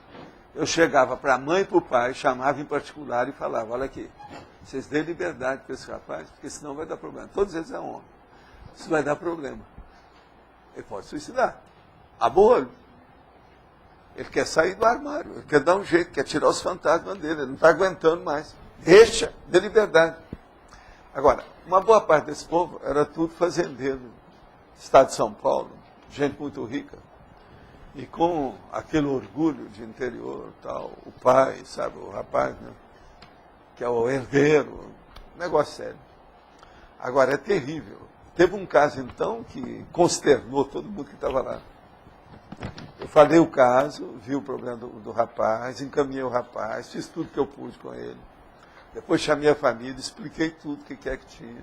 eu chegava para a mãe e para o pai, chamava em particular e falava, olha aqui, vocês dêem liberdade para esse rapaz, porque senão vai dar problema. Todos eles são homens. Isso vai dar problema. Ele pode suicidar. Abre o olho. Ele quer sair do armário, ele quer dar um jeito, quer tirar os fantasmas dele, ele não está aguentando mais. Deixa, dê liberdade. Agora, uma boa parte desse povo era tudo fazendeiro, estado de São Paulo, gente muito rica. E com aquele orgulho de interior, tal, o pai, sabe, o rapaz, né, que é o herdeiro, negócio sério. Agora, é terrível. Teve um caso, então, que consternou todo mundo que estava lá. Eu falei o caso, vi o problema do rapaz, encaminhei o rapaz, fiz tudo que eu pude com ele. Depois chamei a família, expliquei tudo o que é que tinha.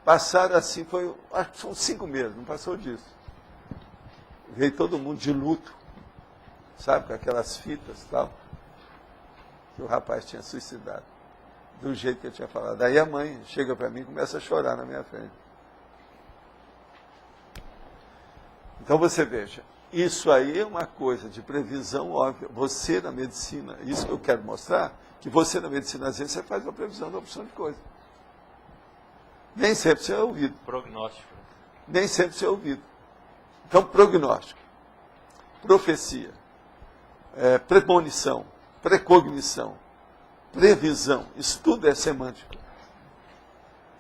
Passaram assim, acho que são 5 meses, não passou disso. Veio todo mundo de luto, sabe, com aquelas fitas e tal, que o rapaz tinha suicidado, do jeito que eu tinha falado. Daí a mãe chega para mim e começa a chorar na minha frente. Então você veja, isso aí é uma coisa de previsão óbvia. Você na medicina, isso que eu quero mostrar, que você na medicina, às vezes, você faz uma previsão da opção de coisa. Nem sempre você é ouvido.
Prognóstico.
Nem sempre você é ouvido. Então, prognóstico, profecia, premonição, precognição, previsão, isso tudo é semântico.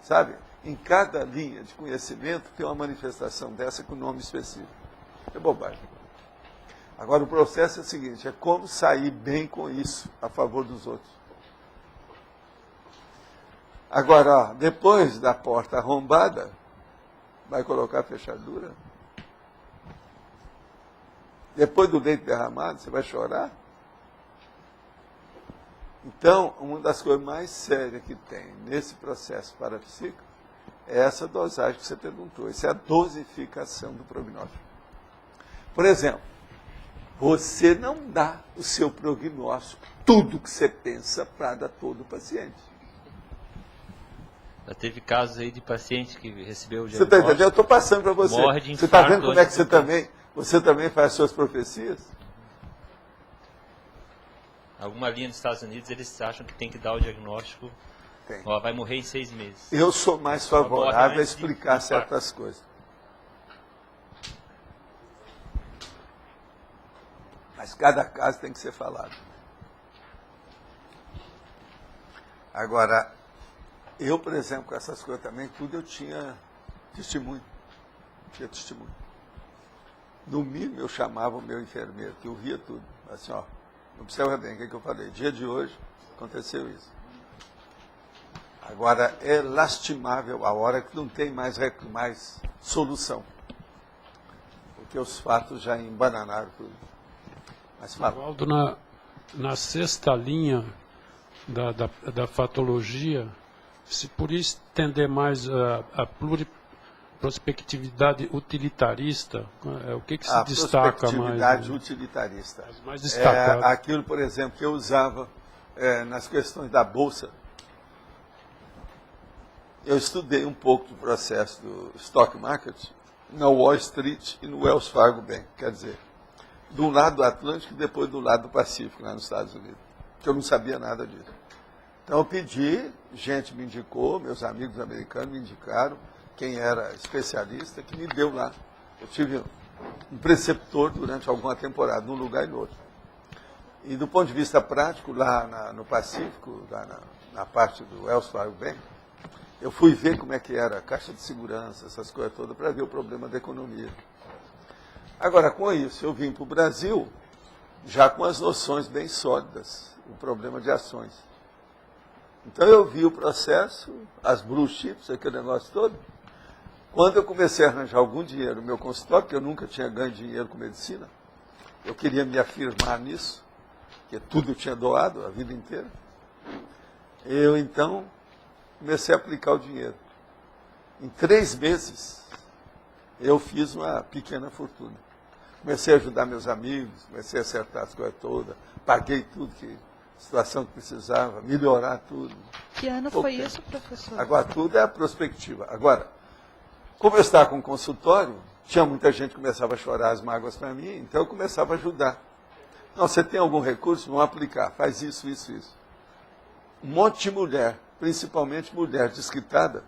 Sabe? Em cada linha de conhecimento tem uma manifestação dessa com nome específico. É bobagem. Agora, o processo é o seguinte, é como sair bem com isso, a favor dos outros. Agora, ó, depois da porta arrombada, vai colocar a fechadura? Depois do leite derramado, você vai chorar? Então, uma das coisas mais sérias que tem nesse processo parapsíquico é essa dosagem que você perguntou. Isso é a dosificação do prognóstico. Por exemplo, você não dá o seu prognóstico, tudo que você pensa, para dar todo o paciente.
Já teve casos aí de paciente que recebeu o
diagnóstico. Você está entendendo? Eu estou passando para você.
Morre de
você está
infarto
vendo como é que você também faz suas profecias?
Alguma linha dos Estados Unidos, eles acham que tem que dar o diagnóstico.
Tem.
Ó, vai morrer em 6 meses.
Eu sou mais favorável a explicar certas coisas. Mas cada caso tem que ser falado. Agora, eu, por exemplo, com essas coisas também, tudo eu tinha testemunho. Tinha testemunho. No mínimo, eu chamava o meu enfermeiro, que eu via tudo. Assim, ó, observa bem o que eu falei. Dia de hoje, aconteceu isso. Agora, é lastimável a hora que não tem mais solução. Porque os fatos já embananaram tudo. Mas fala.
Valdo, na sexta linha da fatologia, se por isso entender mais a pluriprospectividade utilitarista, o que se destaca mais? A
prospectividade utilitarista.
Mais destacado.
É aquilo, por exemplo, que eu usava nas questões da Bolsa. Eu estudei um pouco do processo do stock market na Wall Street e no Wells Fargo Bank, quer dizer, de um lado do Atlântico e depois do lado do Pacífico, lá nos Estados Unidos, que eu não sabia nada disso. Então eu pedi, gente me indicou, meus amigos americanos me indicaram, quem era especialista, que me deu lá. Eu tive um preceptor durante alguma temporada, num lugar e no outro. E do ponto de vista prático, lá no Pacífico, lá na parte do Wells Fargo Bank, eu fui ver como é que era a caixa de segurança, essas coisas todas, para ver o problema da economia. Agora, com isso, eu vim para o Brasil já com as noções bem sólidas, o problema de ações. Então eu vi o processo, as blue chips, aquele negócio todo. Quando eu comecei a arranjar algum dinheiro no meu consultório, porque eu nunca tinha ganho dinheiro com medicina, eu queria me afirmar nisso, porque tudo eu tinha doado a vida inteira. Eu, então, comecei a aplicar o dinheiro. Em 3 meses, eu fiz uma pequena fortuna. Comecei a ajudar meus amigos, comecei a acertar as coisas todas, paguei tudo situação que precisava, melhorar tudo.
Que ano foi isso, professor?
Agora, tudo é a prospectiva. Agora, como eu estava com um consultório, tinha muita gente que começava a chorar as mágoas para mim, então eu começava a ajudar. Não, você tem algum recurso? Vamos aplicar. Faz isso, isso, isso. Um monte de mulher, principalmente mulher desquitada,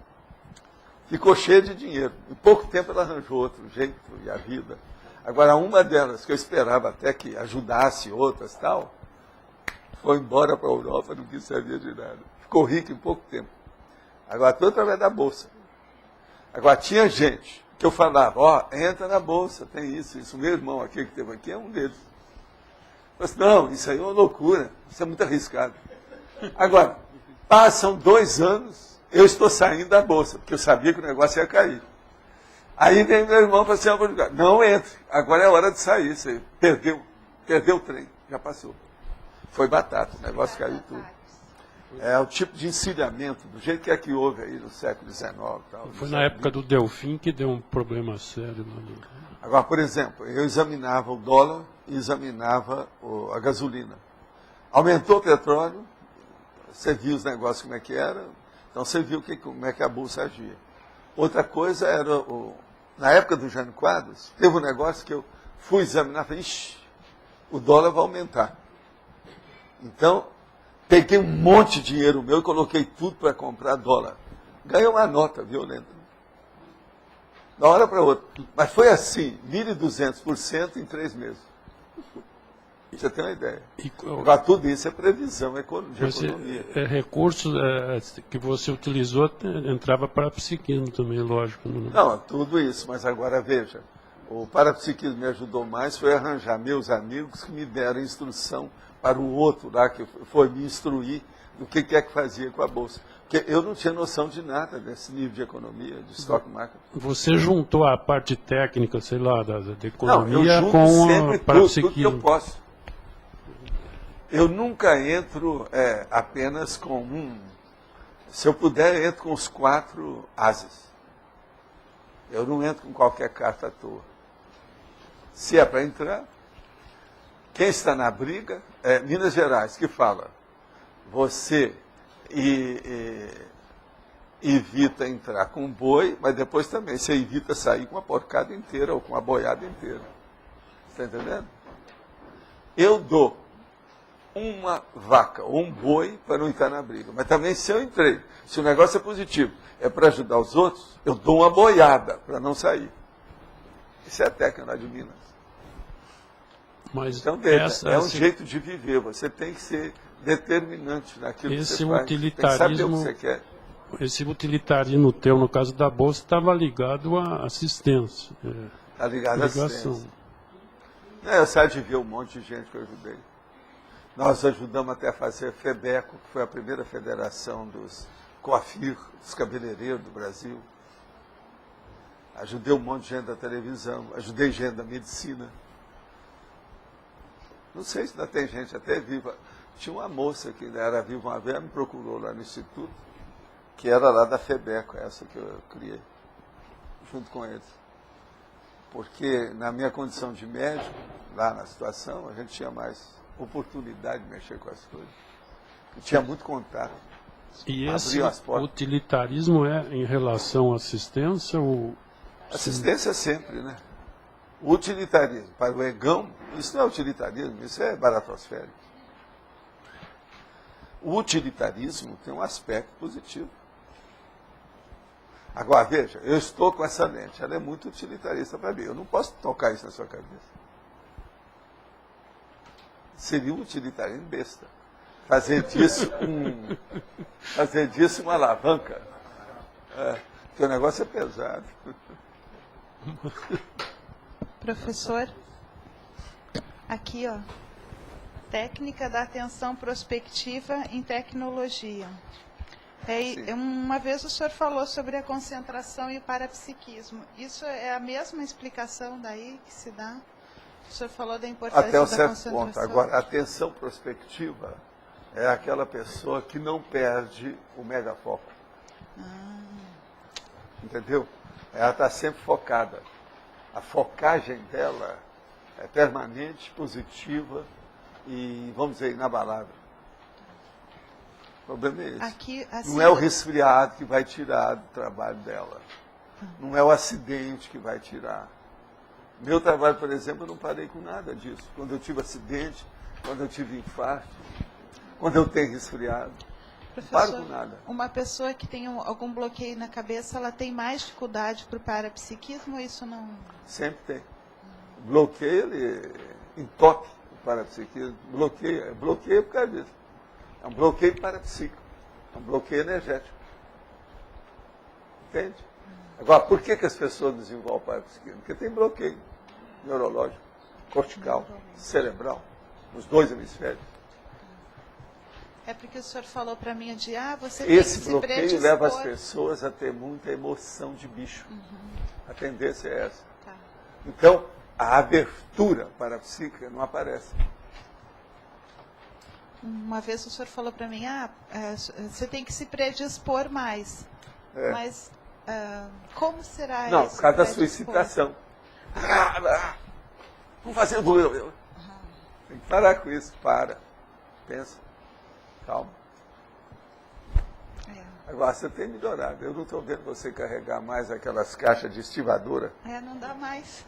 ficou cheia de dinheiro. Em pouco tempo ela arranjou outro jeito e a vida. Agora, uma delas, que eu esperava até que ajudasse outras e tal, foi embora para a Europa, não quis saber de nada. Ficou rica em pouco tempo. Agora, tudo através da Bolsa. Agora, tinha gente que eu falava, entra na Bolsa, tem isso, isso. O meu irmão aqui que teve aqui é um deles. Eu disse, não, isso aí é uma loucura, isso é muito arriscado. Agora, passam 2 anos, eu estou saindo da Bolsa, porque eu sabia que o negócio ia cair. Aí vem meu irmão e fala assim, não entre, agora é hora de sair, você perdeu o trem, já passou. Foi batata, o negócio caiu tudo. É o tipo de encilhamento, do jeito que é que houve aí no século XIX. Tal,
foi na época do Delfim que deu um problema sério.
Agora, por exemplo, eu examinava o dólar e examinava a gasolina. Aumentou o petróleo, você viu os negócios como é que era, então você viu como é que a Bolsa agia. Outra coisa era, na época do Jânio Quadros, teve um negócio que eu fui examinar e falei, o dólar vai aumentar. Então, peguei um monte de dinheiro meu e coloquei tudo para comprar dólar. Ganhei uma nota violenta. Da hora para outra. Mas foi assim, 1.200% em 3 meses. Você tem uma ideia. Agora, tudo isso é previsão de economia.
Recursos que você utilizou entrava para psiquismo também, lógico.
Não, tudo isso. Mas agora, veja, o parapsiquismo me ajudou mais, foi arranjar meus amigos que me deram instrução para o outro lá, que foi me instruir do que é que fazia com a Bolsa. Porque eu não tinha noção de nada desse nível de economia, de stock market.
Você juntou a parte técnica, sei lá, da economia
não, eu
com
sempre
o parapsiquismo.
tudo que eu posso. Eu nunca entro apenas com um. Se eu puder, eu entro com os 4 ases. Eu não entro com qualquer carta à toa. Se é para entrar, quem está na briga é Minas Gerais, que fala, você evita entrar com um boi, mas depois também você evita sair com uma porcada inteira ou com uma boiada inteira. Está entendendo? Eu dou uma vaca ou um boi para não entrar na briga. Mas também se eu entrei, se o negócio é positivo, é para ajudar os outros, eu dou uma boiada para não sair. Isso é a técnica de Minas.
Mas
então, é um jeito de viver. Você tem que ser determinante naquilo que você faz. Tem que saber o que você quer.
Esse utilitarismo teu, no caso da Bolsa, estava ligado à assistência.
Está ligado à assistência. Eu saio de ver um monte de gente que eu ajudei. Nós ajudamos até a fazer a FEBECO, que foi a primeira federação dos coafir, dos cabeleireiros do Brasil. Ajudei um monte de gente da televisão, ajudei gente da medicina. Não sei se ainda tem gente até viva. Tinha uma moça que ainda era viva uma vez, ela me procurou lá no Instituto, que era lá da FEBECO, essa que eu criei, junto com eles. Porque na minha condição de médico, lá na situação, a gente tinha mais oportunidade de mexer com as coisas. Eu tinha muito contato.
E esse utilitarismo é em relação à assistência ou
Assistência sempre, né? O utilitarismo. Para o egão, isso não é utilitarismo, isso é baratosférico. O utilitarismo tem um aspecto positivo. Agora, veja, eu estou com essa lente, ela é muito utilitarista para mim. Eu não posso tocar isso na sua cabeça. Seria um utilitarismo besta. Fazer disso uma alavanca. Porque o negócio é pesado.
Professor, aqui, ó. Técnica da atenção prospectiva em tecnologia. Uma vez o senhor falou sobre a concentração e o parapsiquismo. Isso é a mesma explicação daí que se dá? O senhor falou da importância
até um
da
certo
concentração.
ponto. Agora, a atenção prospectiva é aquela pessoa que não perde o megafoco. Entendeu? Ela está sempre focada. A focagem dela é permanente, positiva e, vamos dizer, inabalável. O problema é esse.
Aqui, assim,
não é o resfriado que vai tirar do trabalho dela. Não é o acidente que vai tirar. Meu trabalho, por exemplo, eu não parei com nada disso. Quando eu tive acidente, quando eu tive infarto, quando eu tenho resfriado, não paro com nada.
Uma pessoa que tem algum bloqueio na cabeça, ela tem mais dificuldade para o parapsiquismo ou isso não?
Sempre tem. O bloqueio, ele entope o parapsiquismo. Bloqueio por causa disso. É um bloqueio parapsíquico. É um bloqueio energético. Entende? Agora, por que as pessoas desenvolvem parapsiquismo? Porque tem bloqueio neurológico, cortical, cerebral, nos dois hemisférios.
É porque o senhor falou para mim de você
esse
tem que
bloqueio
se
leva as pessoas a ter muita emoção de bicho. A tendência é essa.
Tá.
Então, a abertura parapsíquica não aparece.
Uma vez o senhor falou para mim, você tem que se predispor mais. Mas como será isso?
Não, por causa da sua excitação. Vamos fazer o... Tem que parar com isso. Pensa. Calma. Agora, você tem melhorado. Eu não estou vendo você carregar mais aquelas caixas de estivadora.
Não dá mais.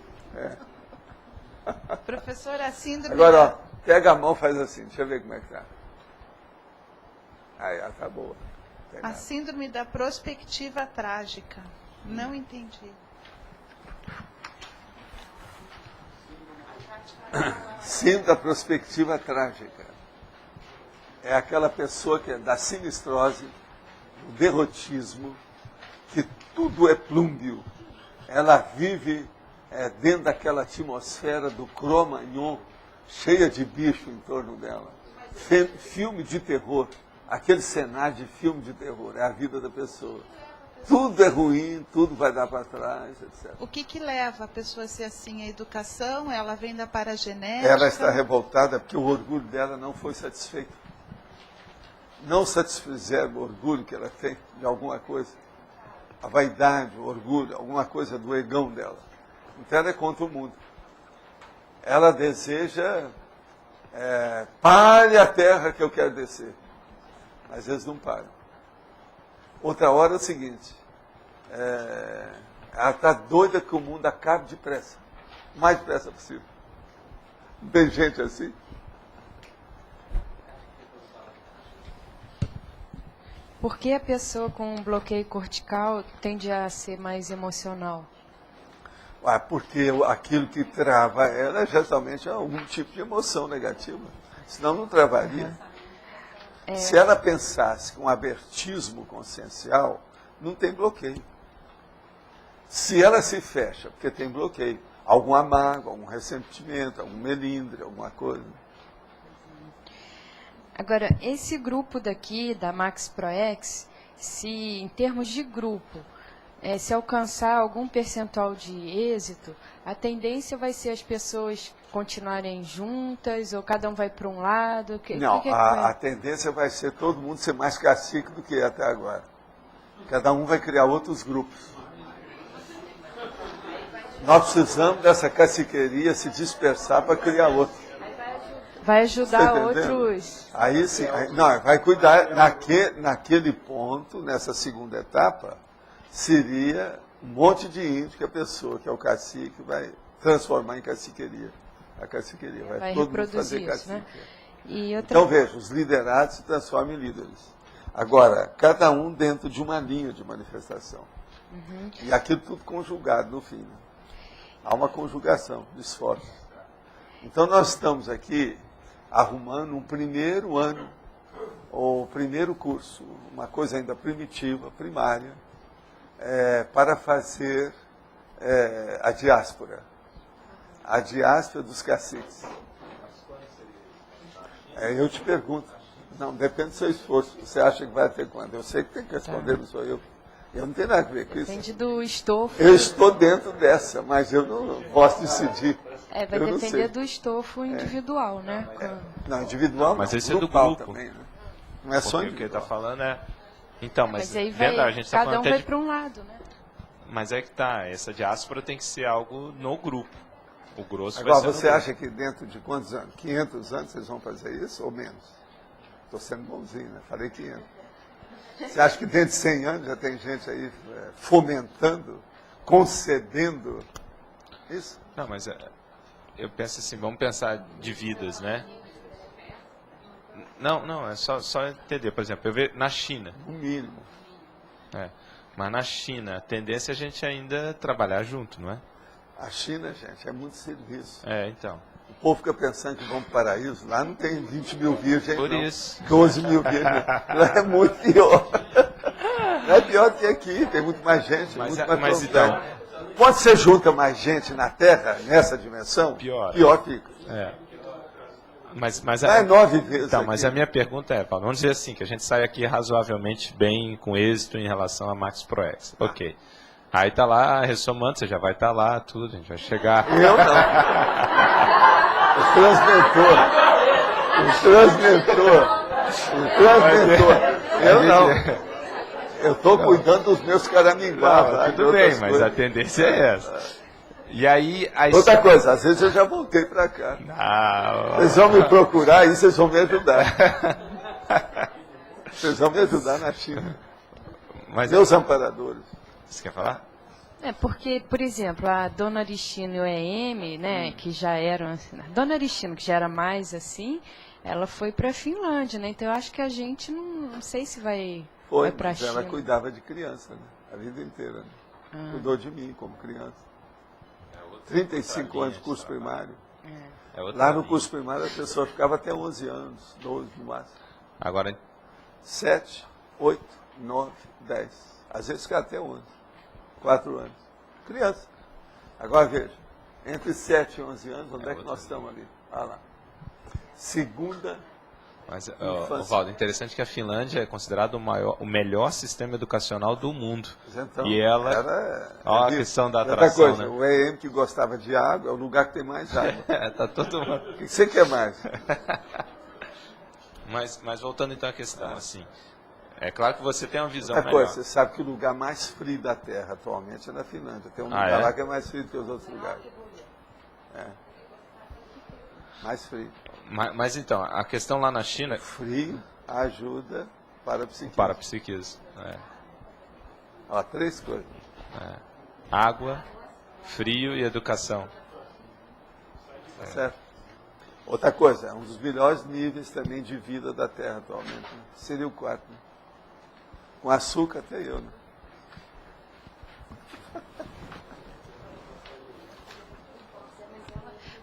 Professor, a síndrome...
Agora, pega a mão, faz assim. Deixa eu ver como é que tá. Aí, tá boa.
A síndrome da prospectiva trágica. Não entendi.
Síndrome da prospectiva trágica. É aquela pessoa que é da sinistrose, do derrotismo, que tudo é plúmbio. Ela vive dentro daquela atmosfera do Cro-Magnon, cheia de bicho em torno dela. Filme de terror. Aquele cenário de filme de terror. É a vida da pessoa. Tudo é ruim, tudo vai dar para trás, etc.
O que leva a pessoa a ser assim? A educação? Ela vem da paragenética?
Ela está revoltada porque o orgulho dela não foi satisfeito. Não satisfizeram o orgulho que ela tem de alguma coisa. A vaidade, o orgulho, alguma coisa do egão dela. Então ela é contra o mundo. Ela deseja, pare a terra que eu quero descer. Mas eles não param. Outra hora é o seguinte, ela está doida que o mundo acabe depressa. O mais depressa possível. Não tem gente assim?
Por que a pessoa com um bloqueio cortical tende a ser mais emocional?
Porque aquilo que trava ela geralmente é algum tipo de emoção negativa. Senão não travaria. Se ela pensasse com abertismo consciencial, não tem bloqueio. Se ela se fecha, porque tem bloqueio, alguma mágoa, algum ressentimento, algum melindre, alguma coisa.
Agora, esse grupo daqui, da Max ProEx, se em termos de grupo, se alcançar algum percentual de êxito, a tendência vai ser as pessoas continuarem juntas, ou cada um vai para um lado?
A tendência vai ser todo mundo ser mais cacique do que é até agora. Cada um vai criar outros grupos. Nós precisamos dessa caciqueria se dispersar para criar outro.
Vai ajudar outros.
Aí sim, vai cuidar naquele ponto, nessa segunda etapa, seria um monte de índio que a pessoa, que é o cacique, vai transformar em caciqueria. A caciqueria, vai todo mundo fazer
reproduzir isso,
cacique.
né? E outra...
Então, veja, os liderados se transformam em líderes. Agora, cada um dentro de uma linha de manifestação. E aquilo tudo conjugado no fim. Né? Há uma conjugação de esforços. Então, nós estamos aqui arrumando um primeiro ano, ou primeiro curso, uma coisa ainda primitiva, primária, para fazer a diáspora. A diáspora dos caciques. Eu te pergunto. Não, depende do seu esforço. Você acha que vai até quando? Eu sei que tem que responder, não sou eu. Eu não tenho nada a ver com isso.
Depende do estofo.
Eu estou dentro dessa, mas eu não posso decidir.
Vai
eu
depender do estofo individual, né?
Não, individual
mas
não,
esse é do
grupal
grupo.
também, né? Não é só
Porque o que ele está falando é... Então, mas
aí vai,
a gente está
cada
falando
um
até
vai
de...
para um lado, né?
Mas é que tá, essa diáspora tem que ser algo no grupo. O grosso
Agora,
vai ser
você
no
acha que dentro de quantos anos? 500 anos vocês vão fazer isso ou menos? Estou sendo bonzinho, né? Falei 500. Você acha que dentro de 100 anos já tem gente aí fomentando, concedendo isso?
Não, mas eu penso assim, vamos pensar de vidas, né? Não, é só entender. Por exemplo, eu vejo na China.
No mínimo.
Mas na China, a tendência é a gente ainda trabalhar junto, não é?
A China, gente, é muito serviço.
Então.
O povo fica pensando que vão para o paraíso. Lá não tem 20 mil virgens,
Por
não.
isso.
12 mil virgens. Lá é muito pior. Lá é pior que aqui. Tem muito mais gente, muito mais
mas então,
Quando você junta mais gente na Terra, nessa dimensão, pior fica.
Mas
Lá é 9 vezes.
Então,
aqui.
mas a minha pergunta é, Paulo, vamos dizer assim, que a gente sai aqui razoavelmente bem, com êxito em relação a Max ProEx. Ok. Aí tá lá, ressomando, você já vai estar lá, tudo, a gente vai chegar.
Eu não. O transmentor. Eu não. Eu estou cuidando dos meus caraminguás.
Tudo bem, mas coisas. A tendência é essa. E aí...
Outra coisa, às vezes eu já voltei para cá. Vocês vão me procurar e vocês vão me ajudar. Vocês vão me ajudar na China.
Mas
meus amparadores.
Você quer falar?
Porque, por exemplo, a Dona Aristino e o EM, né, que já eram... A Dona Aristino, que já era mais assim, ela foi para a Finlândia, né? Então eu acho que a gente não sei se vai para a China.
Ela cuidava de criança, né? A vida inteira. Né? Cuidou de mim como criança. 35 anos de curso primário. Lá no curso primário a pessoa ficava até 11 anos, 12 no máximo.
Agora...
7, 8, 9, 10. Às vezes fica até 11. 4 anos. Criança. Agora veja, entre 7 e 11 anos, onde é que nós estamos ali? Olha lá. Segunda.
Mas, Valdo, interessante que a Finlândia é considerado o melhor sistema educacional do mundo.
Então,
e ela. Olha a questão da atração.
Outra coisa,
né?
o EM que gostava de água é o lugar que tem mais água.
Tá todo mundo.
O que você quer mais?
Mas voltando então à questão, assim. É claro que você tem uma visão
Outra
melhor.
coisa, você sabe que o lugar mais frio da Terra atualmente é na Finlândia. Tem um lugar lá que é mais frio do que os outros lugares. Mais frio.
Mas então, a questão lá na China...
Frio ajuda para a psiquismo.
Para a psiquismo,
Ó, 3 coisas.
Água, frio e educação.
Certo? Outra coisa, um dos melhores níveis também de vida da Terra atualmente. Né? Seria o 4. Né? Com açúcar até eu, né?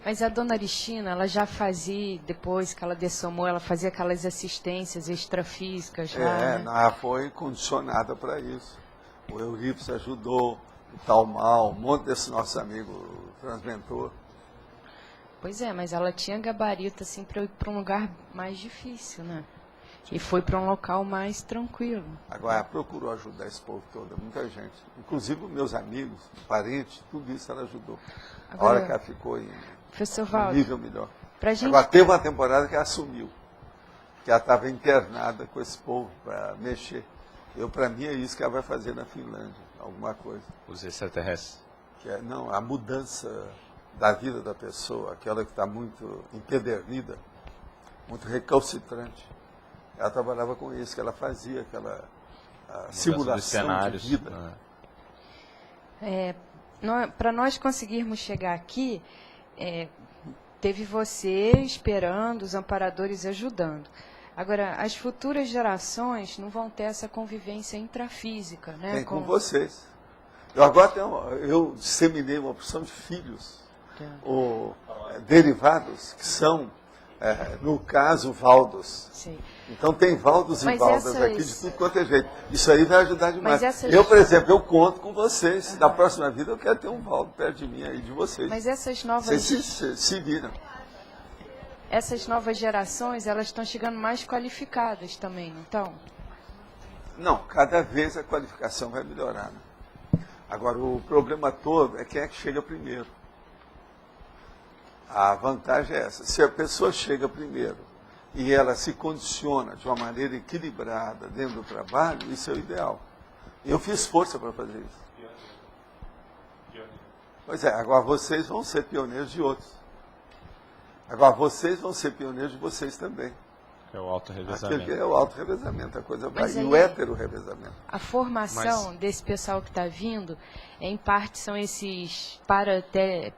Mas a Dona Aristina, ela já fazia, depois que ela dessomou, ela fazia aquelas assistências extrafísicas lá, né?
Ela foi condicionada para isso. O Eurípides ajudou, o Talmal, um monte desse nosso amigo transmentor.
Pois é, mas ela tinha gabarito assim para ir para um lugar mais difícil, né? E foi para um local mais tranquilo.
Agora, ela procurou ajudar esse povo todo, muita gente. Inclusive meus amigos, parentes, tudo isso ela ajudou.
Agora,
a hora que ela ficou em um nível melhor. Agora, teve uma temporada que ela sumiu. Que ela estava internada com esse povo para mexer. Para mim, é isso que ela vai fazer na Finlândia, alguma coisa.
Os extraterrestres?
Não, a mudança da vida da pessoa, aquela que está muito empedernida, muito recalcitrante. Ela trabalhava com isso, que ela fazia aquela simulação de vida.
Para nós conseguirmos chegar aqui, teve você esperando, os amparadores ajudando. Agora, as futuras gerações não vão ter essa convivência intrafísica, né?
Tem com vocês. Eu disseminei uma opção de filhos, derivados, que são, no caso, valdos.
Sim.
Então tem valdos e valdas aqui de tudo quanto é jeito. Isso aí vai ajudar demais.
Essas...
Eu, por exemplo, eu conto com vocês. Na próxima vida eu quero ter um valdo perto de mim aí, de vocês.
Mas essas novas...
Vocês se viram.
Essas novas gerações, elas estão chegando mais qualificadas também, não estão?
Não, cada vez a qualificação vai melhorar. Né? Agora, o problema todo é quem é que chega primeiro. A vantagem é essa. Se a pessoa chega primeiro e ela se condiciona de uma maneira equilibrada dentro do trabalho, isso é o ideal. Eu fiz força para fazer isso. Pois é, agora vocês vão ser pioneiros de outros. Agora vocês vão ser pioneiros de vocês também.
É o auto-revezamento.
Aquele é o auto-revezamento, a coisa vai. E o hétero-revezamento.
A formação desse pessoal que está vindo, em parte, são esses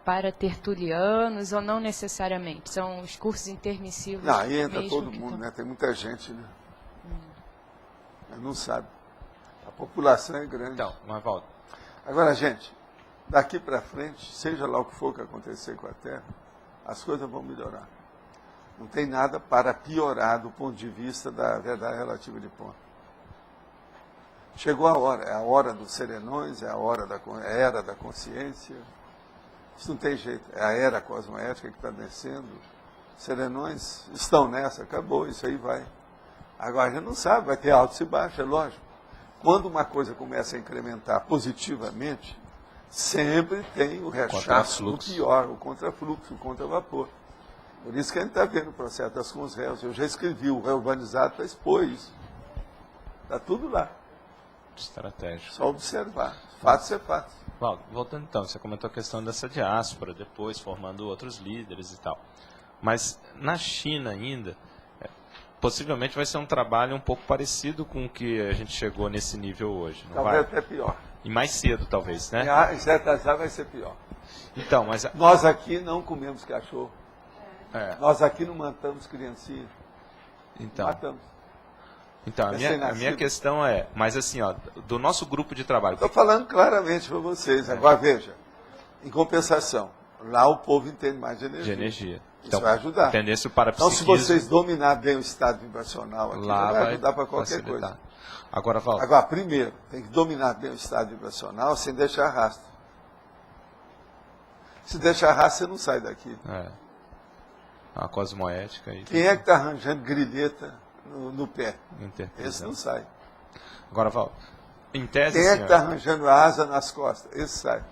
paratertulianos ou não necessariamente? São os cursos intermissivos?
Não, aí entra todo mundo, né? Tem muita gente, né? Não sabe. A população é grande.
Então, mas volta.
Agora, gente, daqui para frente, seja lá o que for que acontecer com a Terra, as coisas vão melhorar. Não tem nada para piorar do ponto de vista da verdade relativa de ponto. Chegou a hora, é a hora dos serenões, é a hora era da consciência. Isso não tem jeito, é a era cosmoética que está descendo. Serenões estão nessa, acabou, isso aí vai. Agora a gente não sabe, vai ter altos e baixos, é lógico. Quando uma coisa começa a incrementar positivamente, sempre tem o rechaço do pior, o contrafluxo, o contravapor. Por isso que a gente está vendo o processo das consréus. Eu já escrevi, o Reurbanizado para expor isso. Está tudo lá.
Estratégia.
Só observar. Fatos é fatos.
Voltando então, você comentou a questão dessa diáspora, depois formando outros líderes e tal. Mas na China ainda, possivelmente vai ser um trabalho um pouco parecido com o que a gente chegou nesse nível hoje. Não
talvez
vai?
Até pior.
E mais cedo, talvez, né?
Em certas áreas vai ser pior.
Então, mas...
Nós aqui não comemos cachorro. Nós aqui não matamos criancinha.
Então,
matamos.
Então, a minha questão é, mas assim, ó, do nosso grupo de trabalho...
Estou falando claramente para vocês. Agora, veja, em compensação, lá o povo entende mais de energia. Isso
então,
vai ajudar.
Entender-se o parapsiquismo...
Então, se vocês dominarem bem o estado vibracional aqui,
lá
vai ajudar para qualquer
facilitar.
coisa.
Agora,
primeiro, tem que dominar bem o estado vibracional sem deixar rastro. Se deixar rastro, você não sai daqui.
A cosmoética.
Quem é que está arranjando grilheta no pé? Esse não sai.
Agora, Val, em tese...
Quem é que está arranjando a asa nas costas? Esse sai.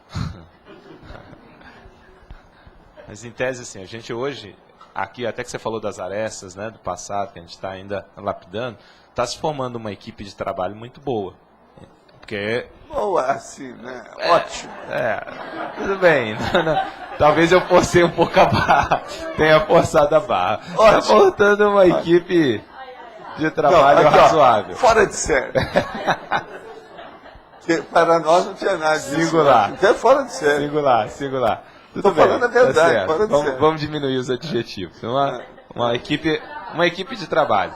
Mas em tese, assim, a gente hoje, aqui, até que você falou das arestas, né, do passado, que a gente está ainda lapidando, está se formando uma equipe de trabalho muito boa. Porque...
Boa, assim, né? Ótimo.
Tudo bem. Talvez eu forcei um pouco a barra, tenha forçado a barra. Está faltando uma equipe de trabalho razoável.
Fora de série. Para nós não tinha nada disso.
Singular.
Até fora de série.
Singular.
Estou falando a verdade, fora de série.
Vamos diminuir os adjetivos. Uma equipe de trabalho.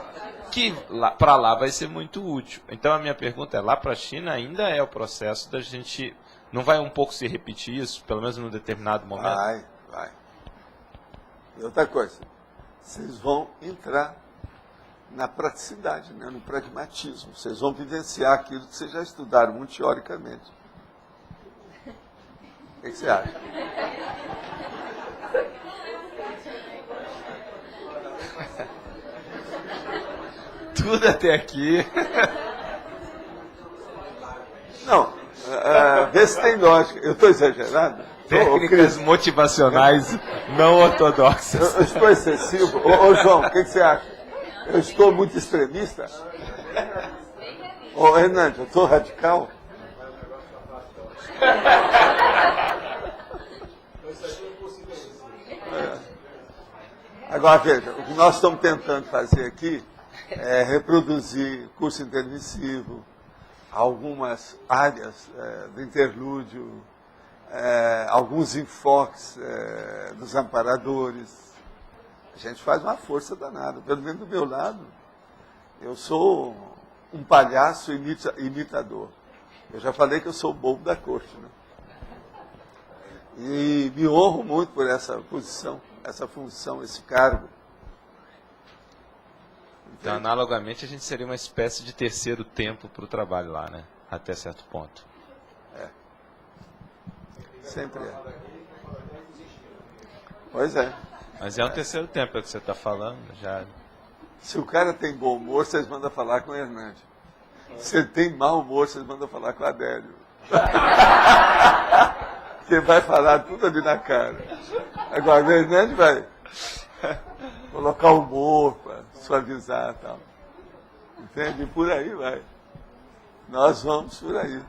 Que para lá vai ser muito útil. Então a minha pergunta é, lá para a China ainda é o processo da gente... Não vai um pouco se repetir isso, pelo menos num determinado momento?
Vai. E outra coisa, vocês vão entrar na praticidade, né, no pragmatismo. Vocês vão vivenciar aquilo que vocês já estudaram muito teoricamente. O que você acha?
Tudo até aqui.
Não, vê se tem lógica. Eu estou exagerado?
Técnicas motivacionais não ortodoxas.
Eu estou excessivo? Ô João, o que você acha? Eu estou muito extremista? Ô Hernandes, eu estou radical? Agora veja, o que nós estamos tentando fazer aqui é reproduzir curso intermissivo, algumas áreas do interlúdio, alguns enfoques dos amparadores. A gente faz uma força danada. Pelo menos do meu lado, eu sou um palhaço imitador. Eu já falei que eu sou o bobo da corte, né? E me honro muito por essa posição, essa função, esse cargo.
Então, analogamente, a gente seria uma espécie de terceiro tempo para o trabalho lá, né? Até certo ponto.
Sempre é. Pois é.
Mas é um terceiro tempo, é o que você está falando. Já...
Se o cara tem bom humor, vocês mandam falar com o Hernandes. Se ele tem mau humor, vocês mandam falar com o Adélio. Que vai falar tudo ali na cara. Agora, o Hernandes vai colocar humor para suavizar e tal. Entende? E por aí vai. Nós vamos por aí.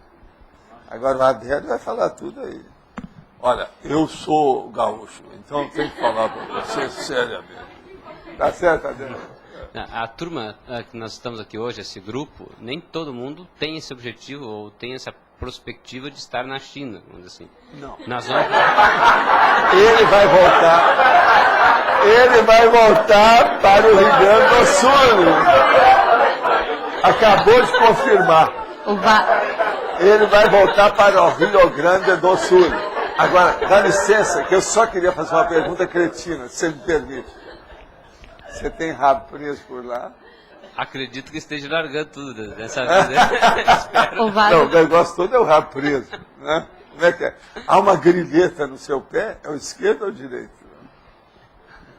Agora, o Adélio vai falar tudo aí. Olha, eu sou gaúcho, então tem que falar para você seriamente. Tá certo, Adélio?
A turma que nós estamos aqui hoje, esse grupo, nem todo mundo tem esse objetivo ou tem essa perspectiva de estar na China, vamos dizer assim.
Não.
Nós vamos...
Ele vai voltar para o Rio Grande do Sul. Acabou de confirmar. Ele vai voltar para o Rio Grande do Sul. Agora, dá licença, que eu só queria fazer uma pergunta cretina, se você me permite. Você tem rabo preso por lá?
Acredito que esteja largando tudo dessa vez.
Não, o negócio todo é o rabo preso. Né? Como é que é? Há uma grilheta no seu pé, é o esquerdo ou o direito?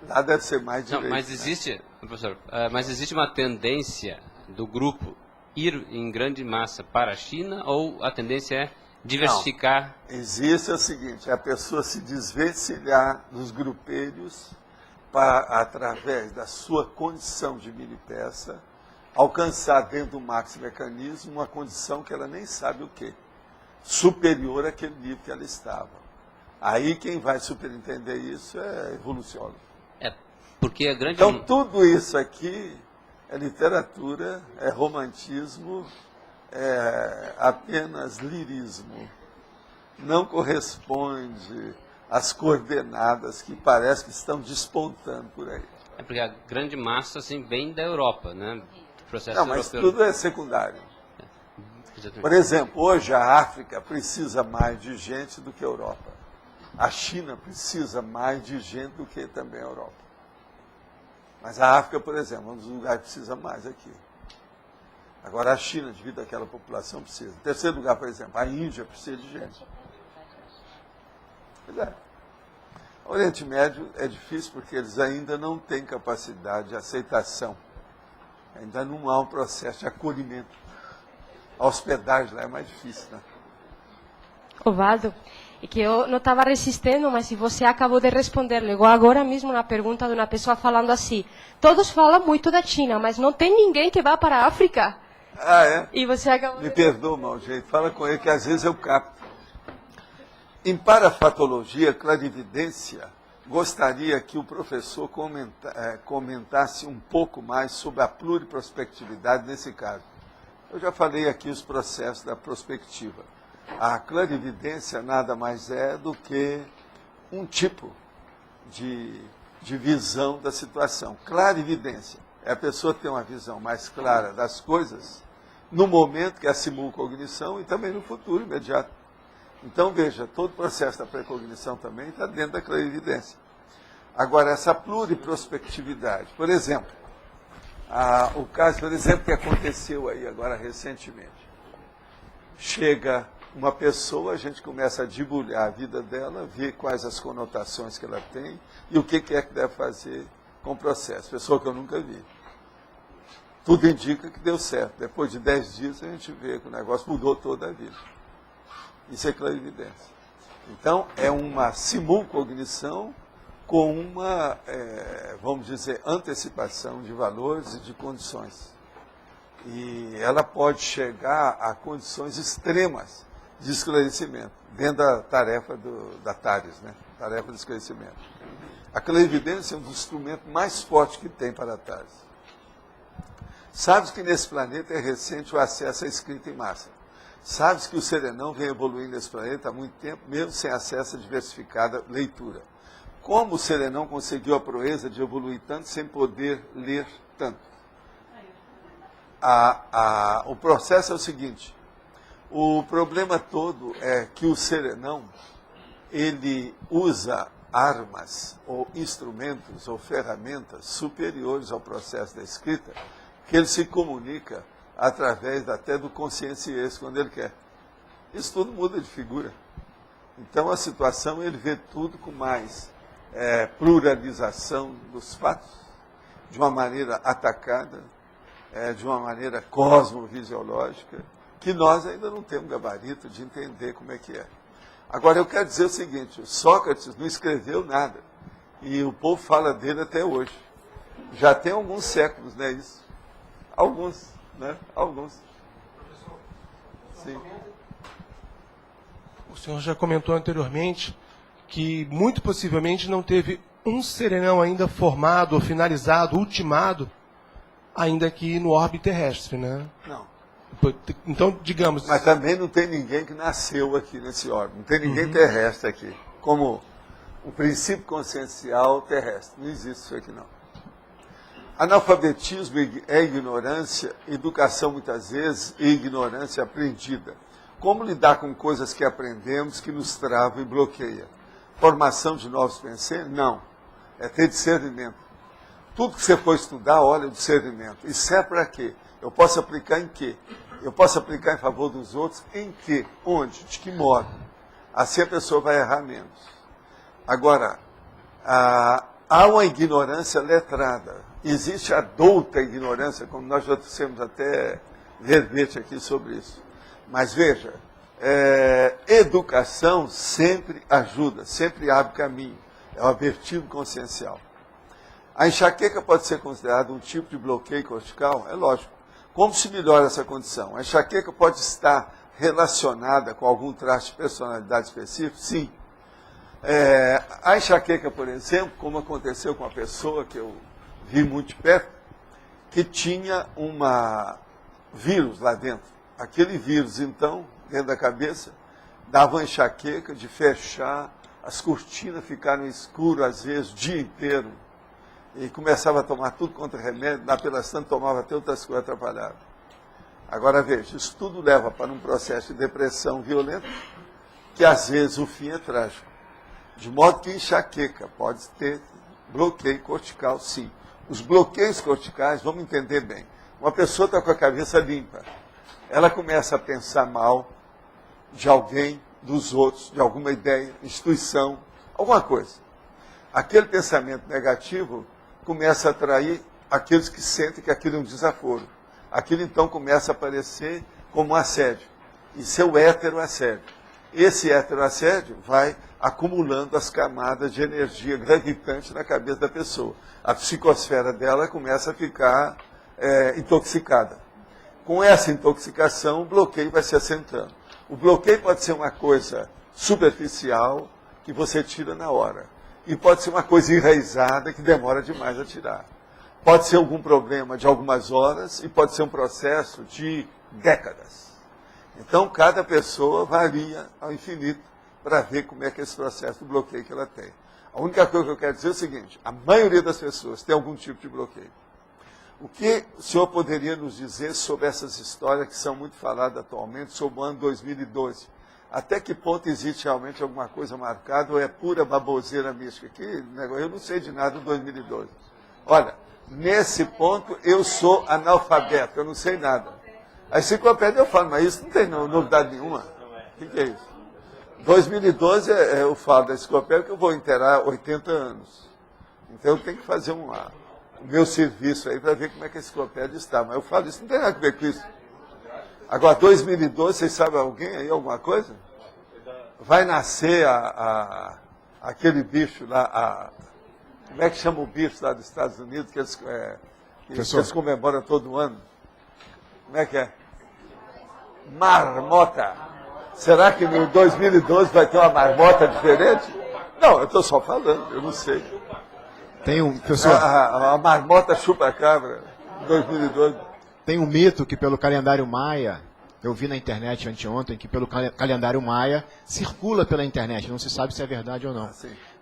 Lá deve ser mais direito.
Não, mas existe, professor, mas existe uma tendência do grupo ir em grande massa para a China ou a tendência é diversificar?
Não. Existe o seguinte, a pessoa se desvencilhar dos grupelhos para, através da sua condição de mini peça, alcançar dentro do maxi-mecanismo uma condição que ela nem sabe o quê, superior àquele nível que ela estava. Aí quem vai superentender isso é evoluciólogo.
Porque a grande...
Então tudo isso aqui é literatura, é romantismo, é apenas lirismo. Não corresponde às coordenadas que parece que estão despontando por aí.
É porque a grande massa assim, vem da Europa, né? Do processo
não, mas
europeu.
tudo é secundário.
Exatamente.
Por exemplo, hoje a África precisa mais de gente do que a Europa. A China precisa mais de gente do que também a Europa. Mas a África, por exemplo, é um dos lugares que precisa mais aqui. Agora a China, devido àquela população, precisa. Em terceiro lugar, por exemplo, a Índia precisa de gente. Pois é. O Oriente Médio é difícil porque eles ainda não têm capacidade de aceitação. Ainda não há um processo de acolhimento. A hospedagem lá é mais difícil, né?
Ovaldo, é que eu não estava resistindo, mas se você acabou de responder, igual agora mesmo na pergunta de uma pessoa falando assim, todos falam muito da China, mas não tem ninguém que vá para a África.
Ah, é?
E você acabou
Me perdoa, mau jeito. Fala com ele que às vezes eu capto. Em parafatologia, clarividência, gostaria que o professor comentasse um pouco mais sobre a pluriprospectividade nesse caso. Eu já falei aqui os processos da prospectiva. A clarividência nada mais é do que um tipo de visão da situação. Clarividência é a pessoa ter uma visão mais clara das coisas no momento que é a simulcognição e também no futuro imediato. Então, veja, todo o processo da precognição também está dentro da clarividência. Agora, essa pluriprospectividade, por exemplo, o caso, por exemplo, que aconteceu aí agora recentemente. Chega uma pessoa, a gente começa a debulhar a vida dela, ver quais as conotações que ela tem e o que é que deve fazer com o processo. Pessoa que eu nunca vi. Tudo indica que deu certo. Depois de 10 dias a gente vê que o negócio mudou toda a vida. Isso é clarividência. Então, é uma simulcognição com uma, vamos dizer, antecipação de valores e de condições. E ela pode chegar a condições extremas de esclarecimento, dentro da tarefa da TARES, né? Tarefa de esclarecimento. A clarividência é um dos instrumentos mais fortes que tem para a TARES. Sabe que nesse planeta é recente o acesso à escrita em massa. Sabe-se que o serenão vem evoluindo nesse planeta há muito tempo, mesmo sem acesso a diversificada leitura. Como o serenão conseguiu a proeza de evoluir tanto sem poder ler tanto? O processo é o seguinte: o problema todo é que o serenão, ele usa armas, ou instrumentos, ou ferramentas superiores ao processo da escrita, que ele se comunica através até do consciência quando ele quer. Isso tudo muda de figura. Então a situação, ele vê tudo com mais pluralização dos fatos, de uma maneira atacada, de uma maneira cosmovisiológica, que nós ainda não temos gabarito de entender como é que é. Agora, eu quero dizer o seguinte: o Sócrates não escreveu nada, e o povo fala dele até hoje. Já tem alguns séculos, não é isso? Alguns, né? Alguns. Sim.
O senhor já comentou anteriormente que, muito possivelmente, não teve um serenão ainda formado, ou finalizado, ultimado, ainda aqui no orbe terrestre, né?
Não.
Então, digamos...
Mas também não tem ninguém que nasceu aqui nesse orbe. Não tem ninguém terrestre aqui. Como o princípio consciencial terrestre. Não existe isso aqui, não. Analfabetismo é ignorância, educação muitas vezes é ignorância aprendida. Como lidar com coisas que aprendemos, que nos travam e bloqueiam? Formação de novos pensamentos? Não. É ter discernimento. Tudo que você for estudar, olha o discernimento. Isso é para quê? Eu posso aplicar em quê? Eu posso aplicar em favor dos outros em quê? Onde? De que modo? Assim a pessoa vai errar menos. Agora, há uma ignorância letrada. Existe a douta ignorância, como nós já trouxemos até verbete aqui sobre isso. Mas veja, educação sempre ajuda, sempre abre caminho. É o abertivo consciencial. A enxaqueca pode ser considerada um tipo de bloqueio cortical? É lógico. Como se melhora essa condição? A enxaqueca pode estar relacionada com algum traço de personalidade específico? Sim. A enxaqueca, por exemplo, como aconteceu com uma pessoa que eu vi muito de perto, que tinha um vírus lá dentro. Aquele vírus, então, dentro da cabeça, dava uma enxaqueca de fechar, as cortinas ficaram escuras, às vezes, o dia inteiro. E começava a tomar tudo contra remédio, lá pelas tantas tomava até outras coisas atrapalhadas. Agora veja, isso tudo leva para um processo de depressão violenta, que às vezes o fim é trágico. De modo que enxaqueca pode ter bloqueio cortical, sim. Os bloqueios corticais, vamos entender bem. Uma pessoa está com a cabeça limpa. Ela começa a pensar mal de alguém, dos outros, de alguma ideia, instituição, alguma coisa. Aquele pensamento negativo começa a atrair aqueles que sentem que aquilo é um desaforo. Aquilo então começa a aparecer como um assédio. Isso é o heteroassédio. Esse heteroassédio vai acumulando as camadas de energia gravitante na cabeça da pessoa. A psicosfera dela começa a ficar intoxicada. Com essa intoxicação, o bloqueio vai se assentando. O bloqueio pode ser uma coisa superficial, que você tira na hora. E pode ser uma coisa enraizada, que demora demais a tirar. Pode ser algum problema de algumas horas, e pode ser um processo de décadas. Então, cada pessoa varia ao infinito para ver como é que é esse processo do bloqueio que ela tem. A única coisa que eu quero dizer é o seguinte: a maioria das pessoas tem algum tipo de bloqueio. O que o senhor poderia nos dizer sobre essas histórias que são muito faladas atualmente, sobre o ano 2012? Até que ponto existe realmente alguma coisa marcada ou é pura baboseira mística? Eu não sei de nada do 2012. Olha, nesse ponto eu sou analfabeto, eu não sei nada. A enciclopédia eu falo, mas isso não tem novidade nenhuma. O que é isso? 2012 eu falo da enciclopédia que eu vou inteirar 80 anos. Então eu tenho que fazer o meu serviço aí para ver como é que a enciclopédia está. Mas eu falo, isso não tem nada a ver com isso. Agora, 2012, vocês sabem alguém aí, alguma coisa? Vai nascer aquele bicho lá, como é que chama o bicho lá dos Estados Unidos, que eles comemoram todo ano? Como é que é? Marmota. Será que no 2012 vai ter uma marmota diferente? Não, eu estou só falando, eu não sei.
Tem professor.
A marmota chupa-cabra, 2012.
Tem um mito que pelo calendário maia, Eu vi na internet anteontem que pelo calendário maia circula pela internet, não se sabe se é verdade ou não.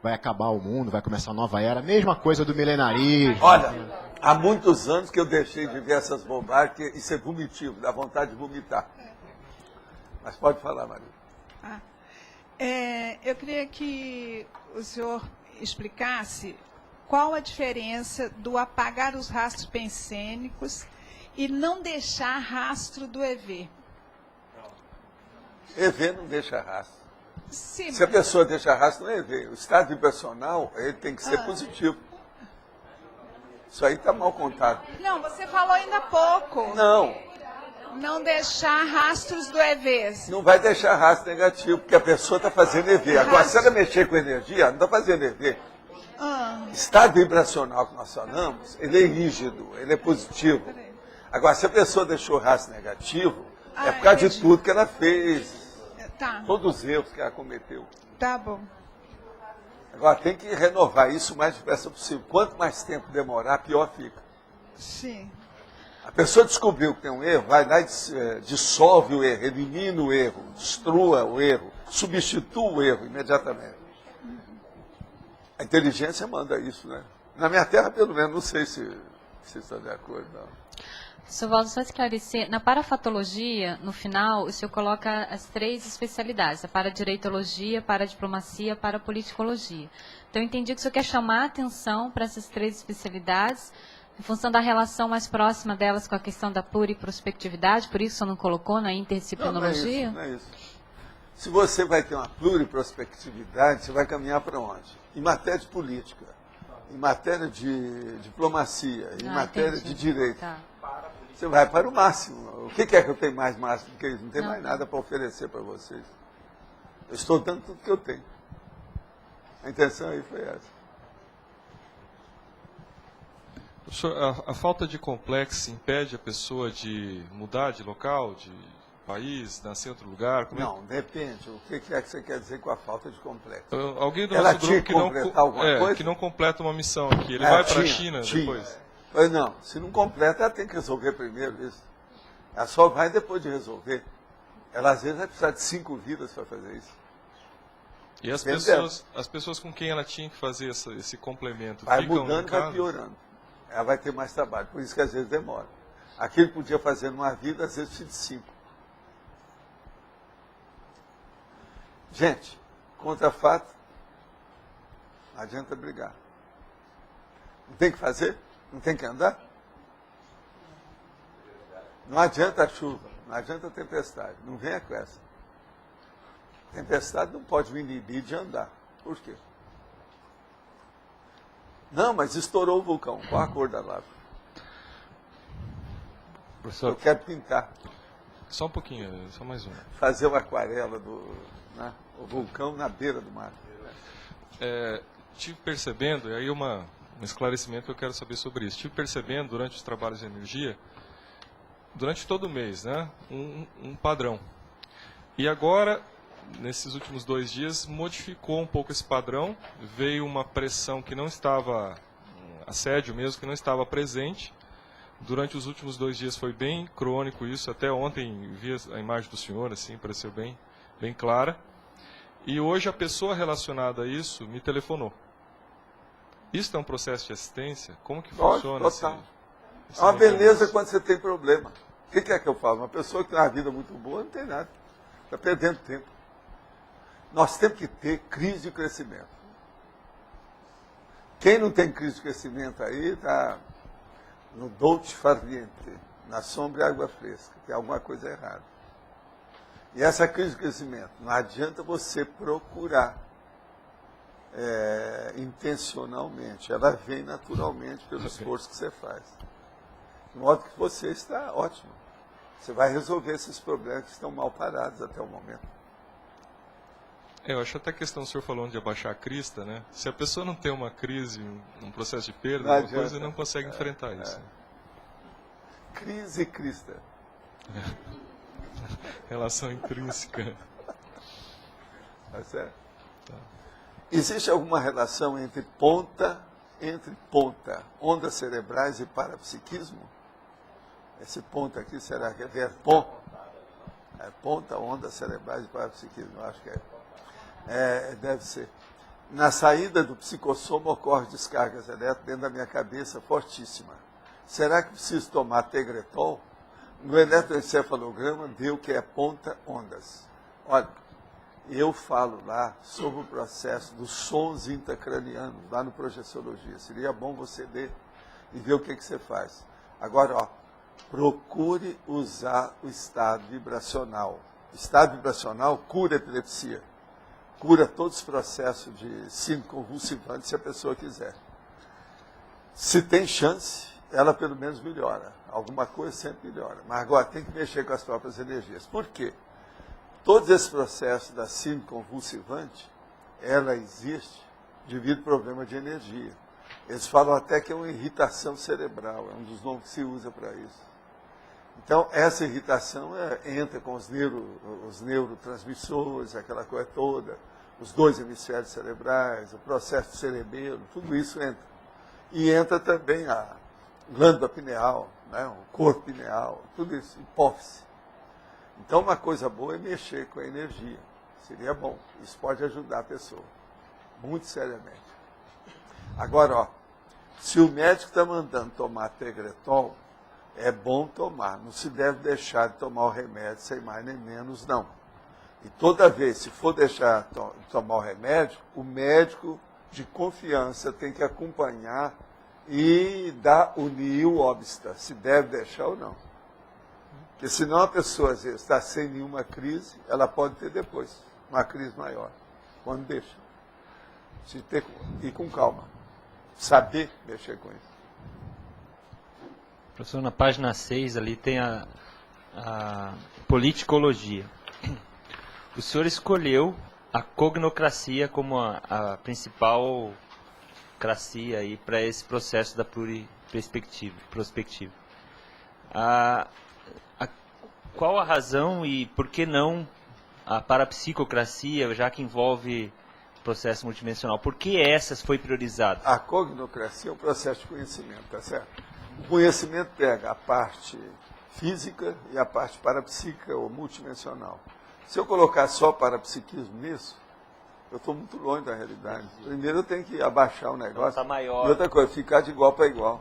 Vai acabar o mundo, vai começar uma nova era, mesma coisa do milenarismo.
Olha, há muitos anos que eu deixei de ver essas bobagens, que isso é vomitivo, dá vontade de vomitar. Mas pode falar, Maria.
Eu queria que o senhor explicasse qual a diferença do apagar os rastros pensênicos e não deixar rastro do EV.
EV não deixa rastro.
Sim,
Se a pessoa deixa rastro, não é EV. O estado vibracional ele tem que ser positivo. Isso aí está mal contado.
Não, você falou ainda há pouco.
Não.
Não deixar rastros do EV.
Não vai deixar rastro negativo, porque a pessoa está fazendo EV. Agora, se ela mexer com energia, não está fazendo EV. Estado vibracional que nós falamos, ele é rígido, ele é positivo. Agora, se a pessoa deixou rastro negativo, é por causa de tudo que ela fez.
Tá.
Todos os erros que ela cometeu.
Tá bom.
Agora, tem que renovar isso o mais depressa possível. Quanto mais tempo demorar, pior fica.
Sim.
A pessoa descobriu que tem um erro, vai lá e dissolve o erro, elimina o erro, destrua o erro, substitua o erro imediatamente. A inteligência manda isso, né? Na minha terra, pelo menos, não sei se está de acordo, não.
Sr. Valdo, só esclarecer, na parafatologia, no final, o senhor coloca as 3 especialidades, a paradireitologia, paradiplomacia, parapoliticologia. Então, eu entendi que o senhor quer chamar a atenção para essas 3 especialidades, em função da relação mais próxima delas com a questão da pluriprospectividade, por isso o senhor não colocou na interdisciplinologia?
Não é isso. Se você vai ter uma pluriprospectividade, você vai caminhar para onde? Em matéria de política, em matéria de diplomacia, em matéria de direito.
Tá.
Você vai para o máximo. O que é que eu tenho mais máximo do que isso? Não tem mais nada para oferecer para vocês. Eu estou dando tudo que eu tenho. A intenção aí foi essa.
Professor, a falta de complexo impede a pessoa de mudar de local, de país, nascer em outro lugar?
Não, depende. O que é que você quer dizer com a falta de complexo?
Alguém do
Ela
nosso grupo
que
não completa uma missão aqui. Ele vai para a China depois.
Mas não, se não completa, ela tem que resolver primeiro isso. Ela só vai depois de resolver. Ela às vezes vai precisar de 5 vidas para fazer isso.
E as pessoas com quem ela tinha que fazer esse complemento
vai
ficam
mudando e vai piorando. Ela vai ter mais trabalho, por isso que às vezes demora. Aquilo que podia fazer numa vida, às vezes precisa de 5. Gente, contra fato, não adianta brigar. Não tem que fazer? Não tem que andar? Não adianta a chuva, não adianta a tempestade. Não venha com essa. Tempestade não pode me inibir de andar. Por quê? Não, mas estourou o vulcão. Qual a cor da lava?
Professor,
eu quero pintar.
Só um pouquinho, só mais uma.
Fazer uma aquarela do o vulcão na beira do mar.
Estive percebendo, e aí um esclarecimento que eu quero saber sobre isso. Estive percebendo durante os trabalhos de energia, durante todo o mês, né, um padrão. E agora, nesses últimos 2 dias, modificou um pouco esse padrão, veio uma pressão que não estava, assédio mesmo, que não estava presente. Durante os últimos 2 dias foi bem crônico isso, até ontem vi a imagem do senhor, assim, pareceu bem clara. E hoje a pessoa relacionada a isso me telefonou. Isso é um processo de assistência? Como que funciona?
Total. É uma beleza quando você tem problema. O que é que eu falo? Uma pessoa que tem uma vida muito boa não tem nada. Está perdendo tempo. Nós temos que ter crise de crescimento. Quem não tem crise de crescimento aí está no dolce far niente, na sombra e água fresca. Tem alguma coisa errada. E essa crise de crescimento, não adianta você procurar intencionalmente. Ela vem naturalmente pelo esforço que você faz. De modo que você está ótimo. Você vai resolver esses problemas que estão mal parados até o momento.
Eu acho até a questão, o senhor falando de abaixar a crista, né? Se a pessoa não tem uma crise, um processo de perda, alguma coisa, não consegue enfrentar isso.
Crise e crista.
Relação intrínseca.
Tá certo? Tá. Existe alguma relação entre ponta, ondas cerebrais e parapsiquismo? Esse ponto aqui, será que é verpon? ponta, ondas cerebrais e parapsiquismo, eu acho que deve ser. Na saída do psicossoma ocorrem descargas elétricas dentro da minha cabeça fortíssima. Será que preciso tomar Tegretol? No eletroencefalograma deu que é ponta ondas. Olha, eu falo lá sobre o processo dos sons intracranianos, lá no Projeciologia. Seria bom você ler e ver o que você faz. Agora, ó, procure usar o estado vibracional. O estado vibracional cura a epilepsia. Cura todos os processos de síndrome convulsivante, se a pessoa quiser. Se tem chance, ela pelo menos melhora. Alguma coisa sempre melhora. Mas agora tem que mexer com as próprias energias. Por quê? Todos esses processos da síndrome convulsivante, ela existe devido ao problema de energia. Eles falam até que é uma irritação cerebral, é um dos nomes que se usa para isso. Então, essa irritação entra com os neurotransmissores, aquela coisa toda, os 2 hemisférios cerebrais, o processo do cerebelo, tudo isso entra. E entra também a glândula pineal, né, o corpo pineal, tudo isso, hipófise. Então, uma coisa boa é mexer com a energia. Seria bom. Isso pode ajudar a pessoa, muito seriamente. Agora, ó, se o médico está mandando tomar Tegretol, é bom tomar. Não se deve deixar de tomar o remédio sem mais nem menos, não. E toda vez, se for deixar de tomar o remédio, o médico de confiança tem que acompanhar e dar o nihil obsta, se deve deixar ou não. Porque senão a pessoa, às vezes, está sem nenhuma crise, ela pode ter depois uma crise maior, quando deixa. Se ter, ir com calma. Saber mexer com isso.
Professor, na página 6 ali tem a politicologia. O senhor escolheu a cognocracia como a principal cracia aí para esse processo da pluriperspectiva. Qual a razão e por que não a parapsicocracia, já que envolve processo multidimensional? Por que essas foi priorizada?
A cognocracia é um processo de conhecimento, tá certo? O conhecimento pega a parte física e a parte parapsíquica ou multidimensional. Se eu colocar só parapsiquismo nisso, eu estou muito longe da realidade. Primeiro eu tenho que abaixar o negócio.
Tá maior.
E outra coisa, ficar de igual para igual.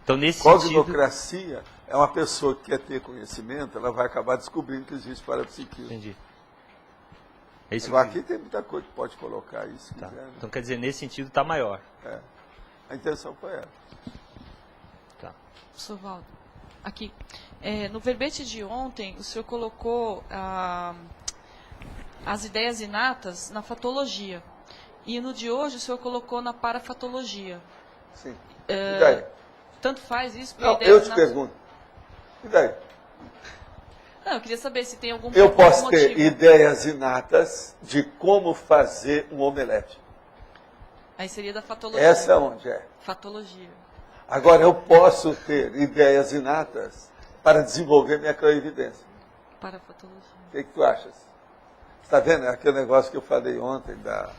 Então, nesse
cognocracia é uma pessoa que quer ter conhecimento, ela vai acabar descobrindo que existe parapsiquismo.
Entendi. É isso
agora, aqui tem muita coisa que pode colocar isso.
Tá.
Quiser, né?
Então, quer dizer, nesse sentido está maior.
É. A intenção foi essa.
Tá.
Professor Valdo, aqui. No verbete de ontem, o senhor colocou as ideias inatas na fatologia. E no de hoje, o senhor colocou na parafatologia.
Sim. E daí?
Tanto faz isso?
Não, eu te pergunto. E daí?
Não, eu queria saber se tem algum
Eu posso
motivo.
ter ideias inatas de como fazer um omelete.
Aí seria da fatologia.
Essa onde é?
Fatologia.
Agora, eu posso ter ideias inatas para desenvolver minha clarividência.
Parafatologia.
O que tu achas? Está vendo? É aquele negócio que eu falei ontem da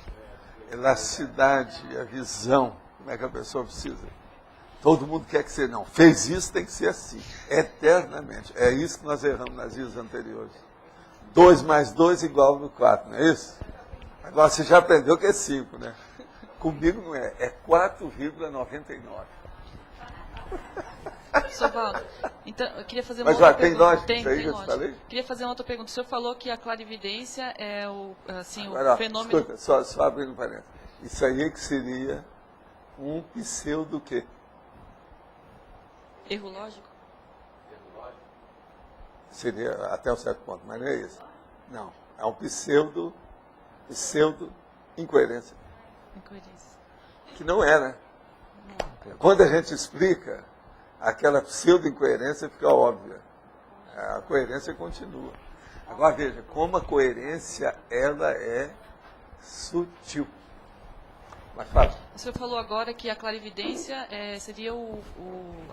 elasticidade, a visão. Como é que a pessoa precisa? Todo mundo quer que você não. Fez isso, tem que ser assim. Eternamente. É isso que nós erramos nas vidas anteriores. 2 mais 2 igual no 4, não é isso? Agora você já aprendeu que é 5, né? Comigo não é. É 4,99.
Professor Valdo, então, eu queria fazer uma
Mas
outra
tem
pergunta.
lógica isso aí que eu te
lógica.
falei?
Queria fazer uma outra pergunta. O senhor falou que a clarividência é
Agora,
o fenômeno...
Escuta, só abrindo parênteses. Isso aí que seria um pseudo quê?
Erro lógico?
Seria até um certo ponto, mas não é isso. Não, é um pseudo incoerência.
Incoerência.
Que não é, né? Quando a gente explica, aquela pseudo-incoerência fica óbvia. A coerência continua. Agora veja, como a coerência ela é sutil. Mas fala.
O senhor falou agora que a clarividência seria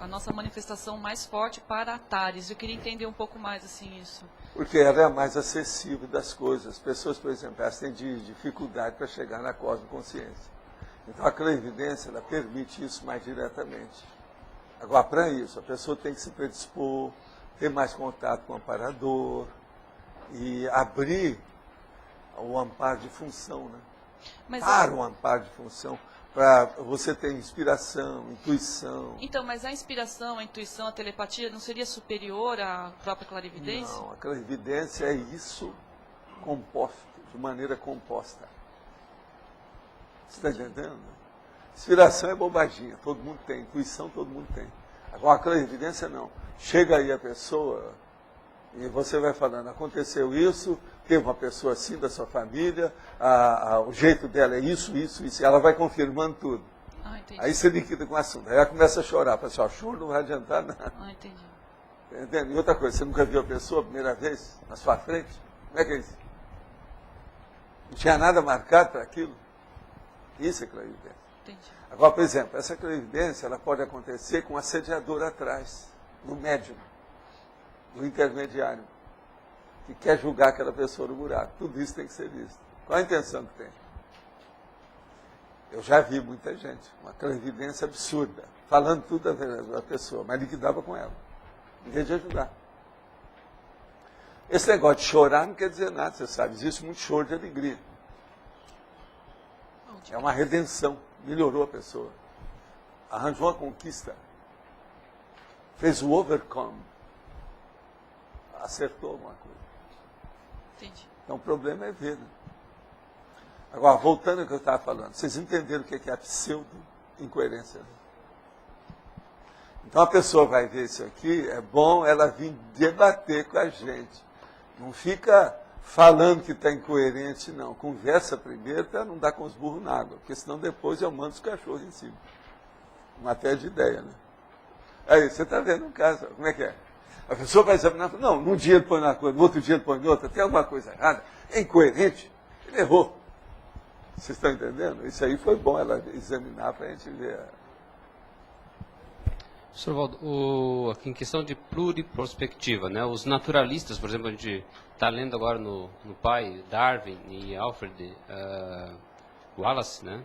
a nossa manifestação mais forte para a TARES. Eu queria entender um pouco mais assim isso.
Porque ela é a mais acessível das coisas. As pessoas, por exemplo, elas têm dificuldade para chegar na cosmoconsciência. Então a clarividência ela permite isso mais diretamente. Agora, para isso, a pessoa tem que se predispor, ter mais contato com o amparador, e abrir o amparo de função, né?
Mas
Para o amparo de função, para você ter inspiração, intuição.
Então, mas a inspiração, a intuição, a telepatia não seria superior à própria clarividência?
Não, a clarividência é isso composto, de maneira composta. Você está entendendo? Inspiração é bobaginha, todo mundo tem. Intuição todo mundo tem. Agora, a clarividência não. Chega aí a pessoa e você vai falando, aconteceu isso, teve uma pessoa assim da sua família, o jeito dela é isso, isso, isso. E ela vai confirmando tudo. Aí você liquida com o assunto. Aí ela começa a chorar. Fala assim, ó, choro não vai adiantar nada.
Entendi.
Entende? E outra coisa, você nunca viu a pessoa a primeira vez na sua frente? Como é que é isso? Não tinha nada marcado para aquilo? Isso é clarividência.
Entendi.
Agora, por exemplo, essa clarividência ela pode acontecer com um assediador atrás, no médium, no intermediário, que quer julgar aquela pessoa no buraco. Tudo isso tem que ser visto. Qual a intenção que tem? Eu já vi muita gente, uma clarividência absurda, falando tudo da pessoa, mas liquidava com ela, em vez de ajudar. Esse negócio de chorar não quer dizer nada, você sabe, existe muito choro de alegria. É uma redenção, melhorou a pessoa, arranjou uma conquista, fez o overcome, acertou alguma coisa.
Entendi.
Então o problema é ver, né? Agora, voltando ao que eu estava falando, vocês entenderam o que é a pseudo-incoerência? Então a pessoa vai ver isso aqui, é bom ela vir debater com a gente. Não fica falando que está incoerente, não. Conversa primeiro para não dar com os burros na água, porque senão depois eu mando os cachorros em cima. Uma até de ideia, né? Aí, você está vendo um caso, como é que é? A pessoa vai examinar, não, num dia ele põe uma coisa, no outro dia ele põe outra, tem alguma coisa errada, é incoerente, ele errou. Vocês estão entendendo? Isso aí foi bom ela examinar para a gente ver.
Sr. Valdo, aqui em questão de pluriprospectiva, né? Os naturalistas, por exemplo, a gente está lendo agora no pai Darwin e Alfred Wallace, né?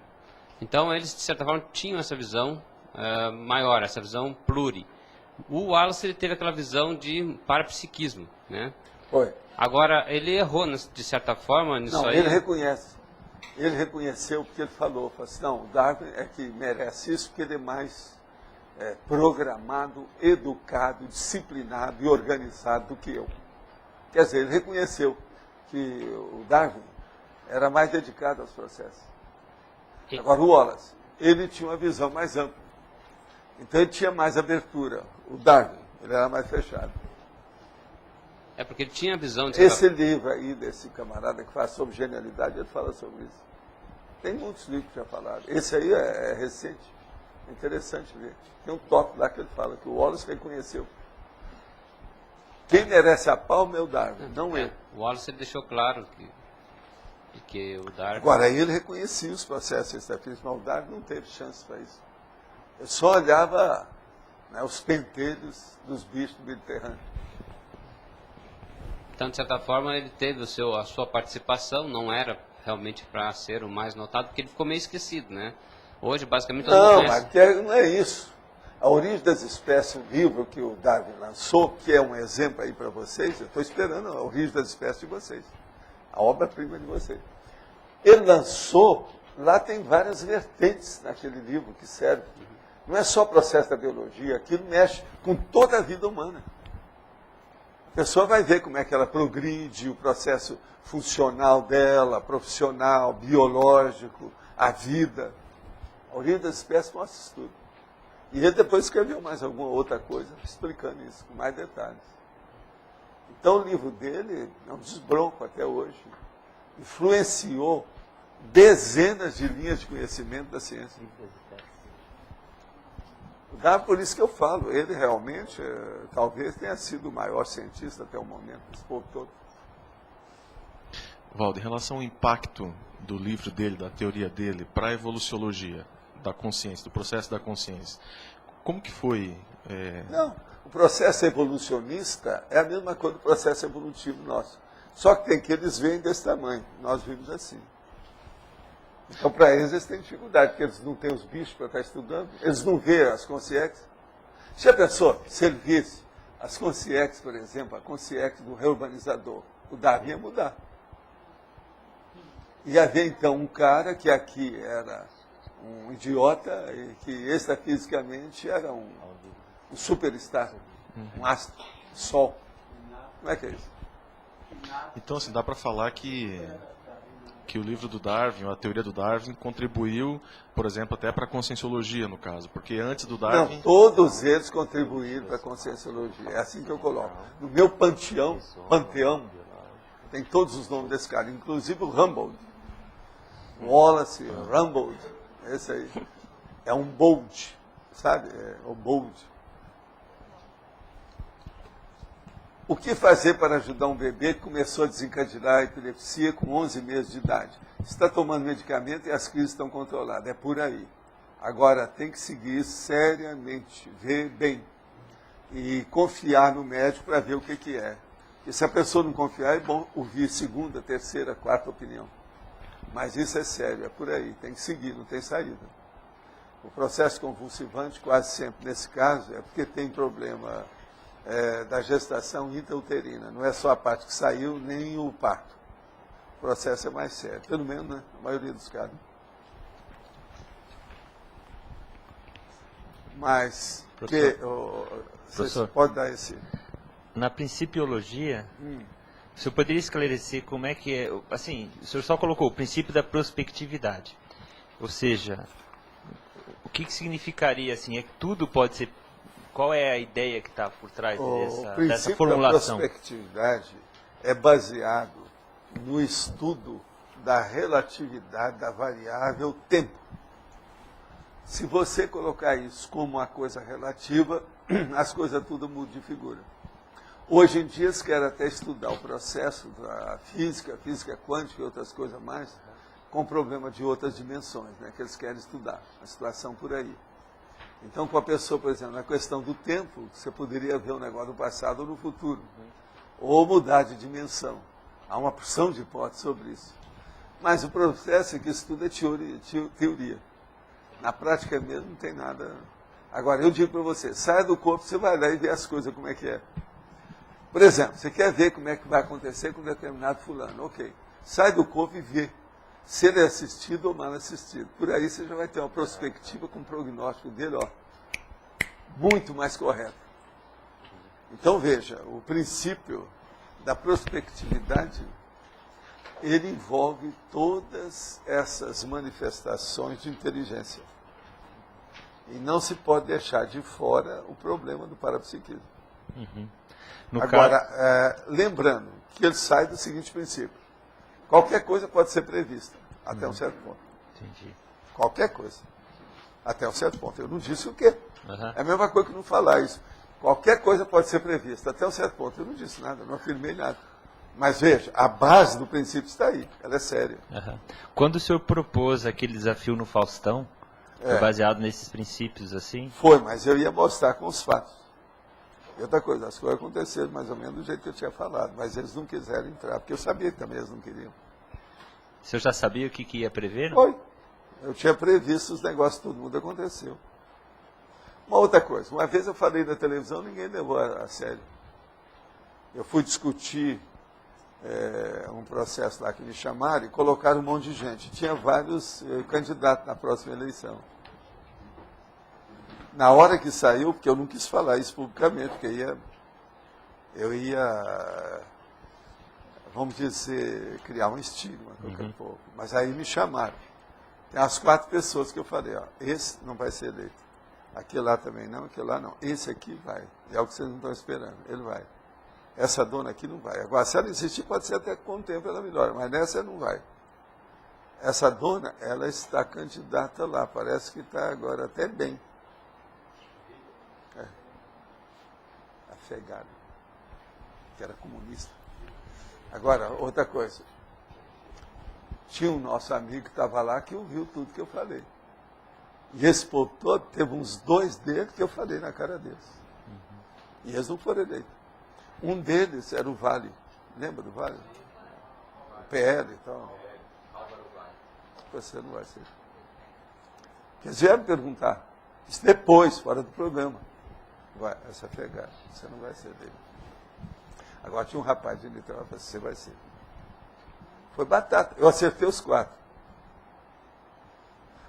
Então eles, de certa forma, tinham essa visão maior, essa visão pluri. O Wallace ele teve aquela visão de parapsiquismo, né?
Foi.
Agora, ele errou, de certa forma, nisso
não,
aí.
Ele reconhece. Ele reconheceu porque ele falou assim, não, o Darwin é que merece isso porque ele é mais programado, educado, disciplinado e organizado do que eu. Quer dizer, ele reconheceu que o Darwin era mais dedicado aos processos. Agora, o Wallace, ele tinha uma visão mais ampla. Então, ele tinha mais abertura. O Darwin, ele era mais fechado.
É porque ele tinha a visão de...
Esse livro aí, desse camarada que fala sobre genialidade, ele fala sobre isso. Tem muitos livros que já falaram. Esse aí é recente. É interessante ver. Tem um tópico lá que ele fala que o Wallace reconheceu. Quem merece a palma é o Darwin, não ele.
O Wallace ele deixou claro que o Darwin...
Agora, ele reconhecia os processos extrafísicos, mas o Darwin não teve chance para isso. Ele só olhava, né, os pentelhos dos bichos do Mediterrâneo.
Então, de certa forma, ele teve a sua participação, não era realmente para ser o mais notado, porque ele ficou meio esquecido, né? Hoje, basicamente, todo mundo conhece.
Mas não é isso. A Origem das Espécies, um livro que o Darwin lançou, que é um exemplo aí para vocês, eu estou esperando a Origem das Espécies de vocês, a obra-prima de vocês. Ele lançou, lá tem várias vertentes naquele livro que serve. Não é só o processo da biologia, aquilo mexe com toda a vida humana. A pessoa vai ver como é que ela progride, o processo funcional dela, profissional, biológico, a vida. A origem das espécies mostra isso tudo. E ele depois escreveu mais alguma outra coisa explicando isso, com mais detalhes. Então o livro dele é um desbronco até hoje. Influenciou dezenas de linhas de conhecimento da ciência. Por isso que eu falo, ele realmente talvez tenha sido o maior cientista até o momento, esse povo todo.
Valdo, em relação ao impacto do livro dele, da teoria dele, para a evoluciologia da consciência, do processo da consciência, como que foi?
Não, o processo evolucionista é a mesma coisa do processo evolutivo nosso. Só que tem que eles veem desse tamanho, nós vimos assim. Então, para eles têm dificuldade, porque eles não têm os bichos para estar estudando, eles não veem as consciências. Já pensou, se ele visse as consciências, por exemplo, a consciência do reurbanizador, O Darwin ia mudar. Ia haver, então, um cara que aqui era um idiota e que extrafisicamente era um superstar, um astro, sol. Como é que é isso?
Então, assim, dá para falar que o livro do Darwin, ou a teoria do Darwin, contribuiu, por exemplo, até para a conscienciologia, no caso. Porque antes do Darwin...
Não, todos eles contribuíram para a conscienciologia. É assim que eu coloco. No meu panteão, tem todos os nomes desse cara, inclusive o Humboldt. Wallace, Humboldt, esse aí. É um bold, sabe? É o bold. O que fazer para ajudar um bebê que começou a desencadear a epilepsia com 11 meses de idade? Está tomando medicamento e as crises estão controladas. É por aí. Agora, tem que seguir seriamente, ver bem. E confiar no médico para ver o que é. E se a pessoa não confiar, é bom ouvir segunda, terceira, quarta opinião. Mas isso é sério, é por aí. Tem que seguir, não tem saída. O processo convulsivante, quase sempre nesse caso, é porque tem problema da gestação intrauterina. Não é só a parte que saiu, nem o parto. O processo é mais sério. Pelo menos, né? A maioria dos casos. Mas, você pode dar esse...
Na principiologia, o senhor poderia esclarecer como é que é... Assim, o senhor só colocou o princípio da prospectividade. Ou seja, o que significaria, assim, é que tudo pode ser... Qual é a ideia que está por trás dessa formulação?
A prospectividade é baseado no estudo da relatividade da variável tempo. Se você colocar isso como uma coisa relativa, as coisas tudo mudam de figura. Hoje em dia, se quer até estudar o processo da física quântica e outras coisas mais, com problema de outras dimensões, né, que eles querem estudar, a situação por aí. Então, com a pessoa, por exemplo, na questão do tempo, você poderia ver um negócio do passado ou no futuro, ou mudar de dimensão. Há uma porção de hipóteses sobre isso. Mas o processo é que estuda teoria. Na prática mesmo não tem nada. Agora, eu digo para você, saia do corpo, você vai lá e vê as coisas, como é que é. Por exemplo, você quer ver como é que vai acontecer com determinado fulano. Ok, sai do corpo e vê se ele é assistido ou mal assistido. Por aí você já vai ter uma perspectiva com o prognóstico dele, ó, muito mais correto. Então veja, o princípio da prospectividade, ele envolve todas essas manifestações de inteligência. E não se pode deixar de fora o problema do parapsiquismo. Agora, lembrando que ele sai do seguinte princípio. Qualquer coisa pode ser prevista, até um certo ponto.
Entendi.
Qualquer coisa, até um certo ponto. Eu não disse o quê. É a mesma coisa que não falar isso. Qualquer coisa pode ser prevista, até um certo ponto. Eu não disse nada, não afirmei nada. Mas veja, a base do princípio está aí, ela é séria.
Quando o senhor propôs aquele desafio no Faustão, foi baseado nesses princípios assim?
Foi, mas eu ia mostrar com os fatos. E outra coisa, as coisas aconteceram mais ou menos do jeito que eu tinha falado, mas eles não quiseram entrar, porque eu sabia que também eles não queriam.
O senhor já sabia o que ia prever? Não?
Foi. Eu tinha previsto os negócios, todo mundo aconteceu. Uma outra coisa, uma vez eu falei na televisão, ninguém levou a sério. Eu fui discutir um processo lá que me chamaram e colocaram um monte de gente. Tinha vários candidatos na próxima eleição. Na hora que saiu, porque eu não quis falar isso publicamente, porque eu ia, vamos dizer, criar um estigma qualquer pouco. Mas aí me chamaram. Tem as 4 pessoas que eu falei, ó, esse não vai ser eleito. Aquele lá também não, aquele lá não. Esse aqui vai. É o que vocês não estão esperando. Ele vai. Essa dona aqui não vai. Agora, se ela insistir, pode ser até que com o tempo ela melhora, mas nessa ela não vai. Essa dona, ela está candidata lá. Parece que está agora até bem. Afegada, que era comunista. Agora, outra coisa. Tinha um nosso amigo que estava lá que ouviu tudo que eu falei. E esse povo todo, teve uns 2 deles que eu falei na cara deles. E eles não foram eleitos. Um deles era o Vale. Lembra do Vale? O PL e tal. Você não vai ser. Eles vieram me perguntar. Isso depois, fora do programa. Vai, essa pegada, você não vai ser dele. Agora tinha um rapaz de Niterói, eu falei, você vai ser. Foi batata. Eu acertei os 4.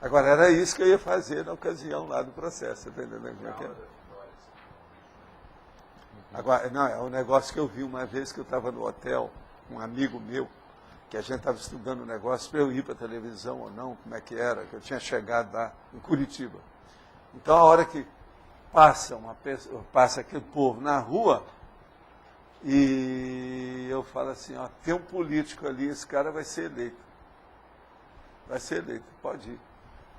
Agora, era isso que eu ia fazer na ocasião lá do processo, você está entendendo como é que é? Agora, não, é um negócio que eu vi uma vez que eu estava no hotel, um amigo meu, que a gente estava estudando o negócio para eu ir para a televisão ou não, como é que era, que eu tinha chegado lá em Curitiba. Então, a hora que passa aquele povo na rua, e eu falo assim, ó, tem um político ali, esse cara vai ser eleito. Vai ser eleito, pode ir.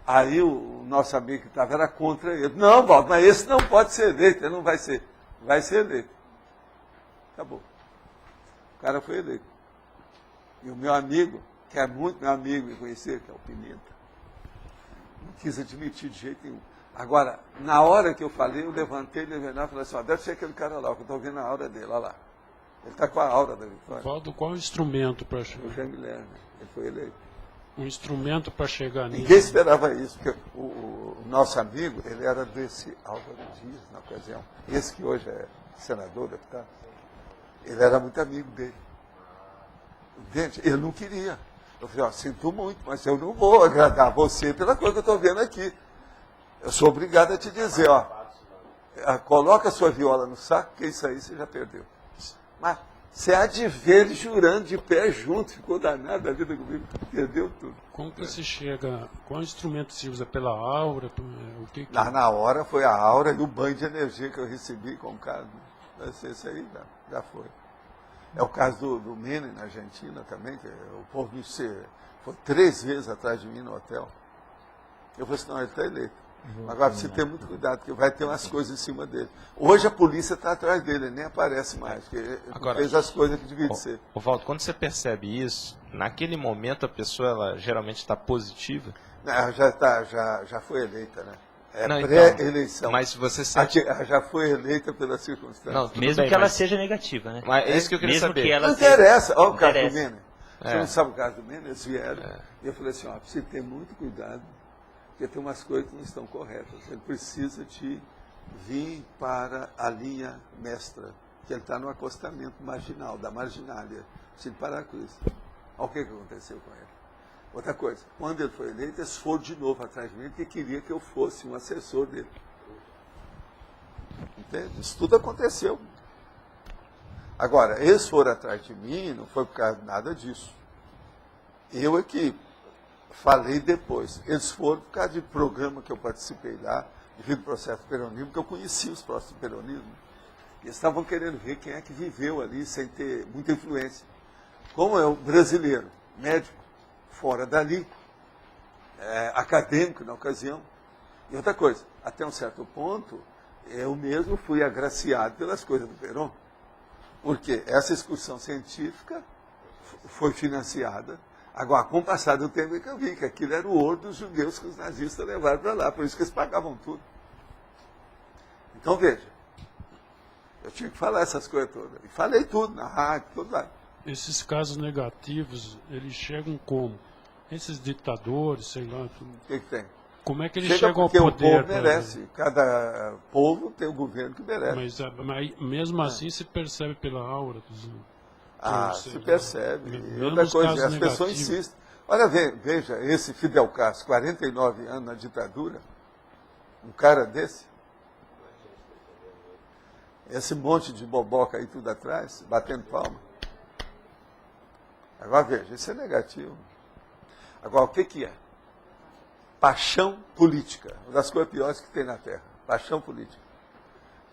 Aí o nosso amigo que estava era contra ele. Não, Valdo, mas esse não pode ser eleito, ele não vai ser. Vai ser eleito. Acabou. O cara foi eleito. E o meu amigo, que é muito meu amigo, me conhecia, que é o Pimenta, não quis admitir de jeito nenhum. Agora, na hora que eu falei, eu levantei e falei assim, ó, deve ser aquele cara lá, que eu estou vendo a aura dele, olha lá. Ele está com a aura da vitória.
Valdo, qual o instrumento para
O Jean Guilherme, ele foi eleito.
Um instrumento para chegar nisso?
Ninguém esperava isso, porque o nosso amigo, ele era desse Álvaro Dias, na ocasião. Esse que hoje é senador, deputado. Ele era muito amigo dele. Entende? Ele não queria. Eu falei, ó, sinto muito, mas eu não vou agradar você pela coisa que eu estou vendo aqui. Eu sou obrigado a te dizer, ó, coloca a sua viola no saco, que isso aí você já perdeu. Mas você há de ver ele jurando de pé junto, ficou danado a vida comigo, perdeu tudo.
Como que se chega, qual instrumento se usa? Pela aura? O que
Lá na hora foi a aura e o banho de energia que eu recebi com o cara. Deve ser isso aí, já foi. É o caso do Menem na Argentina também, que o povo me foi 3 vezes atrás de mim no hotel. Eu falei assim, não, ele está eleito. Agora precisa ter muito cuidado, porque vai ter umas coisas em cima dele. Hoje a polícia está atrás dele, ele nem aparece mais, porque ele fez as coisas que devia ser.
Valdo, quando você percebe isso, naquele momento a pessoa ela geralmente está positiva?
Não, já foi eleita, né? É
não,
pré-eleição.
Então, mas você sente...
Já foi eleita pela circunstância.
Não, mesmo bem, que ela seja negativa, né?
Mas é isso que eu queria
mesmo
saber.
Que ela
não interessa. Olha o caso do
interessa.
Menem. Você não sabe o caso do Menem? Eles vieram. E eu falei assim, ó, precisa ter muito cuidado, porque tem umas coisas que não estão corretas. Ele precisa de vir para a linha mestra, que ele está no acostamento marginal, da marginália. Precisa parar com isso. Olha o que aconteceu com ele. Outra coisa, quando ele foi eleito, eles foram de novo atrás de mim, porque queria que eu fosse um assessor dele. Entende? Isso tudo aconteceu. Agora, eles foram atrás de mim, não foi por causa de nada disso. Eu é que falei depois. Eles foram por causa de programa que eu participei lá, devido ao processo do peronismo, que eu conheci os processos do peronismo. Eles estavam querendo ver quem é que viveu ali sem ter muita influência. Como é o brasileiro, médico, fora dali, acadêmico na ocasião. E outra coisa, até um certo ponto, eu mesmo fui agraciado pelas coisas do Perón. Porque essa excursão científica foi financiada. Agora, com o passar do tempo, é que eu vi que aquilo era o ouro dos judeus que os nazistas levaram para lá. Por isso que eles pagavam tudo. Então, veja, eu tinha que falar essas coisas todas. E falei tudo na rádio, tudo lá.
Esses casos negativos, eles chegam como? Esses ditadores, sei lá.
O que tem?
Como é que eles chegam ao
poder?
poder?
O povo merece. Cada povo tem o governo que merece.
Mas mesmo assim se percebe pela aura dos...
se percebe. E outra coisa, as pessoas insistem. Olha, veja, esse Fidel Castro, 49 anos na ditadura, um cara desse, esse monte de boboca aí tudo atrás, batendo palma. Agora veja, isso é negativo. Agora, o que é? Paixão política, uma das coisas piores que tem na Terra. Paixão política.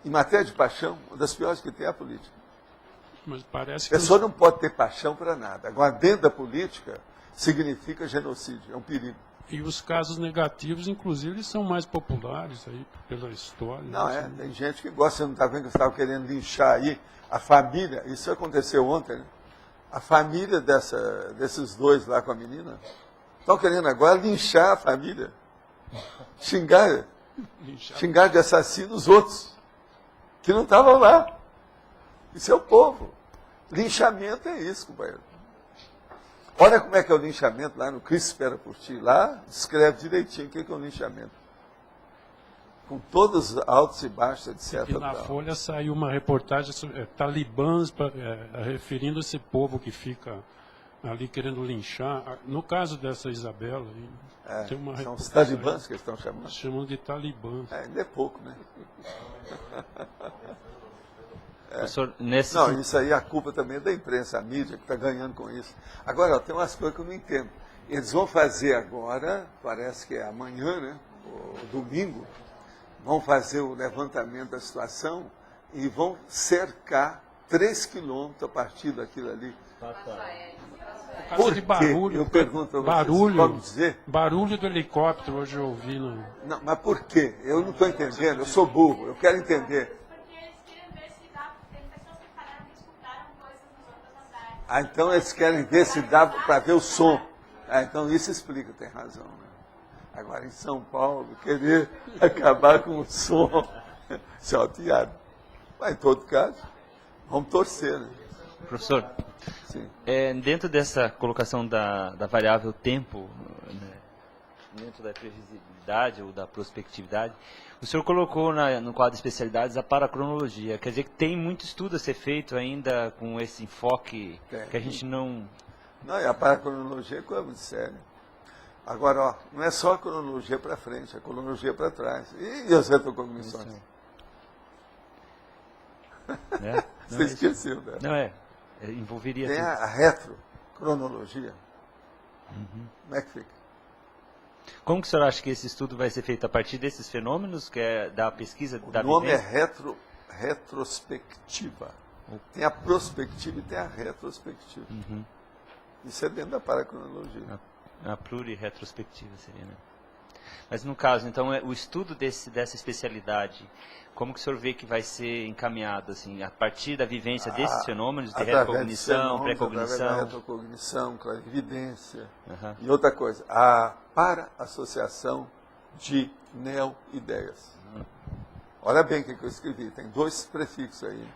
Em matéria de paixão, uma das piores que tem é a política.
Mas parece
a pessoa não pode ter paixão para nada. Agora, dentro da política, significa genocídio, é um perigo.
E os casos negativos, inclusive, eles são mais populares aí pela história.
Não, tem gente que gosta, você não está vendo que estava querendo linchar aí a família, isso aconteceu ontem, né? A família desses dois lá com a menina, estão querendo agora linchar a família, xingar de assassino os outros, que não estavam lá. Isso é o povo. Linchamento é isso, companheiro. Olha como é que é o linchamento lá no Cristo Espera por Ti. Lá descreve direitinho o que é o linchamento. com todos os altos e baixos, etc.
E na Folha saiu uma reportagem sobre talibãs referindo esse povo que fica ali querendo linchar. No caso dessa Isabela, tem uma
são os
reportagem.
talibãs que estão chamando?
Chamam de talibãs.
Ainda é pouco, né?
Professor, nesse
Não, isso aí a culpa também é da imprensa, a mídia, que está ganhando com isso. Agora, ó, tem umas coisas que eu não entendo. Eles vão fazer agora, parece que é amanhã, né? Ou domingo, vão fazer o levantamento da situação e vão cercar 3 quilômetros a partir daquilo ali.
Por causa de barulho.
Eu pergunto para vocês,
barulho,
pode dizer?
Barulho do helicóptero, hoje eu ouvi.
Não, mas por quê? Eu não estou entendendo, eu sou burro, eu quero entender. Ah, então eles querem ver se dá para ver o som. Ah, então isso explica, tem razão. Né? Agora em São Paulo, querer acabar com o som, isso é uma piada. Mas em todo caso, vamos torcer, né?
Professor, dentro dessa colocação da variável tempo, né, dentro da previsibilidade ou da prospectividade, o senhor colocou no quadro de especialidades a paracronologia. Quer dizer que tem muito estudo a ser feito ainda com esse enfoque que a gente não...
Não, e a paracronologia é coisa muito séria. Agora, ó, não é só a cronologia para frente, é a cronologia para trás. E as retrocognições? Você esqueceu, né?
Não envolveria
tem
tudo.
a retrocronologia. Como é que fica?
Como que o senhor acha que esse estudo vai ser feito? A partir desses fenômenos, que é da pesquisa da
vivência? O nome
é
retrospectiva. Tem a prospectiva e tem a retrospectiva. Isso é dentro da paracronologia.
A pluriretrospectiva seria, né? Mas no caso, então, o estudo dessa especialidade, como que o senhor vê que vai ser encaminhado, assim, a partir da vivência desses fenômenos de retrocognição, pré-cognição?
Através da retrocognição, clarividência. E outra coisa, a para-associação de neo-ideias. Olha bem o que eu escrevi, tem 2 prefixos aí.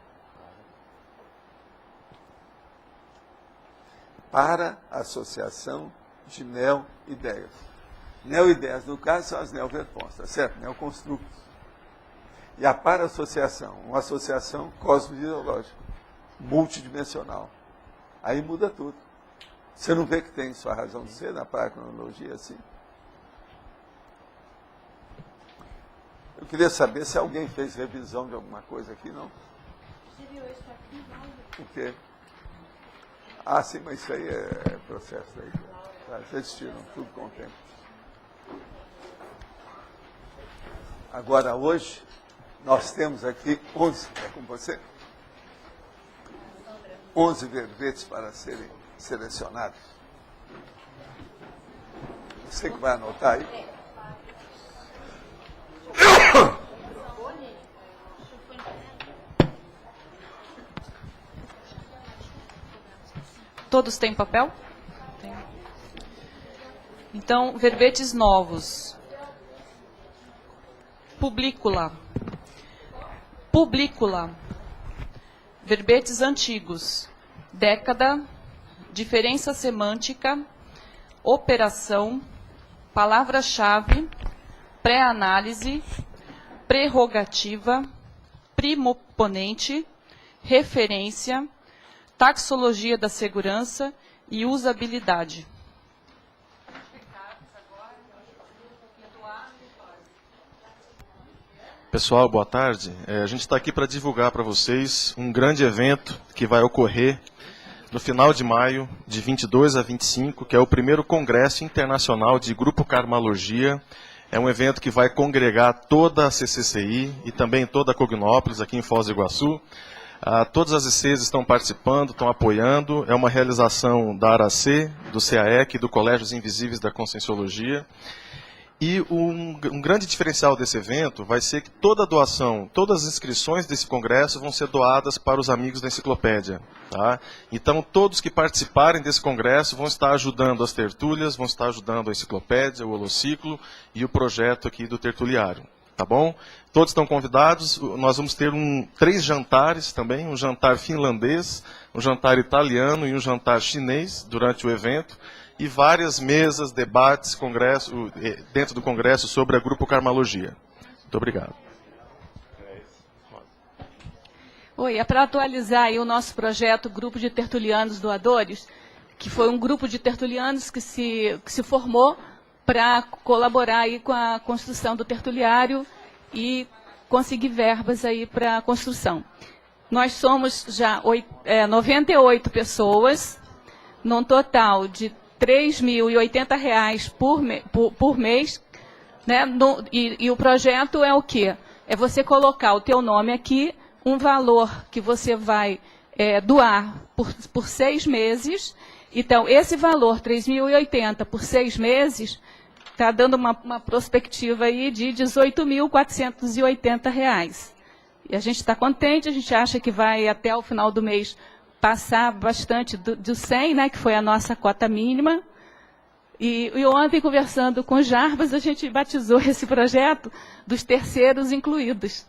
Para-associação de neo-ideias. Neo-ideias, no caso, são as neoverpons, tá certo? Neoconstrutos. E a para-associação, uma associação cosmo-ideológica, multidimensional. Aí muda tudo. Você não vê que tem sua razão de ser na paracronologia assim? Eu queria saber se alguém fez revisão de alguma coisa aqui, não? O quê? Ah, sim, mas isso aí é processo aí. Tá, vocês tiram tudo com o tempo. Agora, hoje, nós temos aqui 11, é com você? 11 verbetes para serem selecionados. Você que vai anotar aí?
Todos têm papel? Tem. Então, verbetes novos. Publicula. Publicula. Verbetes antigos. Década. Diferença semântica. Operação. Palavra-chave. Pré-análise. Prerrogativa. Primoponente. Referência. Taxologia da segurança e usabilidade.
Pessoal, boa tarde. A gente está aqui para divulgar para vocês um grande evento que vai ocorrer no final de maio, de 22 a 25, que é o primeiro Congresso Internacional de Grupo Karmalogia. É um evento que vai congregar toda a CCCI e também toda a Cognópolis, aqui em Foz do Iguaçu. Todas as ICs estão participando, estão apoiando. É uma realização da ARAC, do CAEC e do Colégios Invisíveis da Conscienciologia. E um grande diferencial desse evento vai ser que toda a doação, todas as inscrições desse congresso vão ser doadas para os amigos da enciclopédia. Tá? Então, todos que participarem desse congresso vão estar ajudando as tertúlias, vão estar ajudando a enciclopédia, o holociclo e o projeto aqui do tertuliário. Tá bom? Todos estão convidados. Nós vamos ter 3 jantares também, um jantar finlandês, um jantar italiano e um jantar chinês durante o evento. E várias mesas, debates, congresso, dentro do congresso sobre a Grupo Karmalogia. Muito obrigado.
Oi, é para atualizar aí o nosso projeto Grupo de Tertulianos Doadores, que foi um grupo de tertulianos que se formou para colaborar aí com a construção do tertuliário e conseguir verbas aí para a construção. Nós somos já 98 pessoas, num total de R$ 3.080 por mês, né? E o projeto é o quê? É você colocar o teu nome aqui, um valor que você vai doar por 6 meses. Então, esse valor, 3.080 por 6 meses, está dando uma perspectiva aí de R$ 18.480. E a gente está contente, a gente acha que vai até o final do mês passar bastante do 100, né, que foi a nossa cota mínima. E ontem, conversando com o Jarbas, a gente batizou esse projeto dos terceiros incluídos.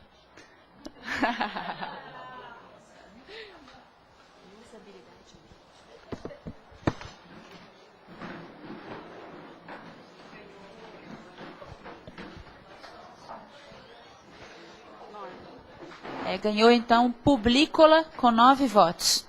Ganhou, então, Publícola, com 9 votos.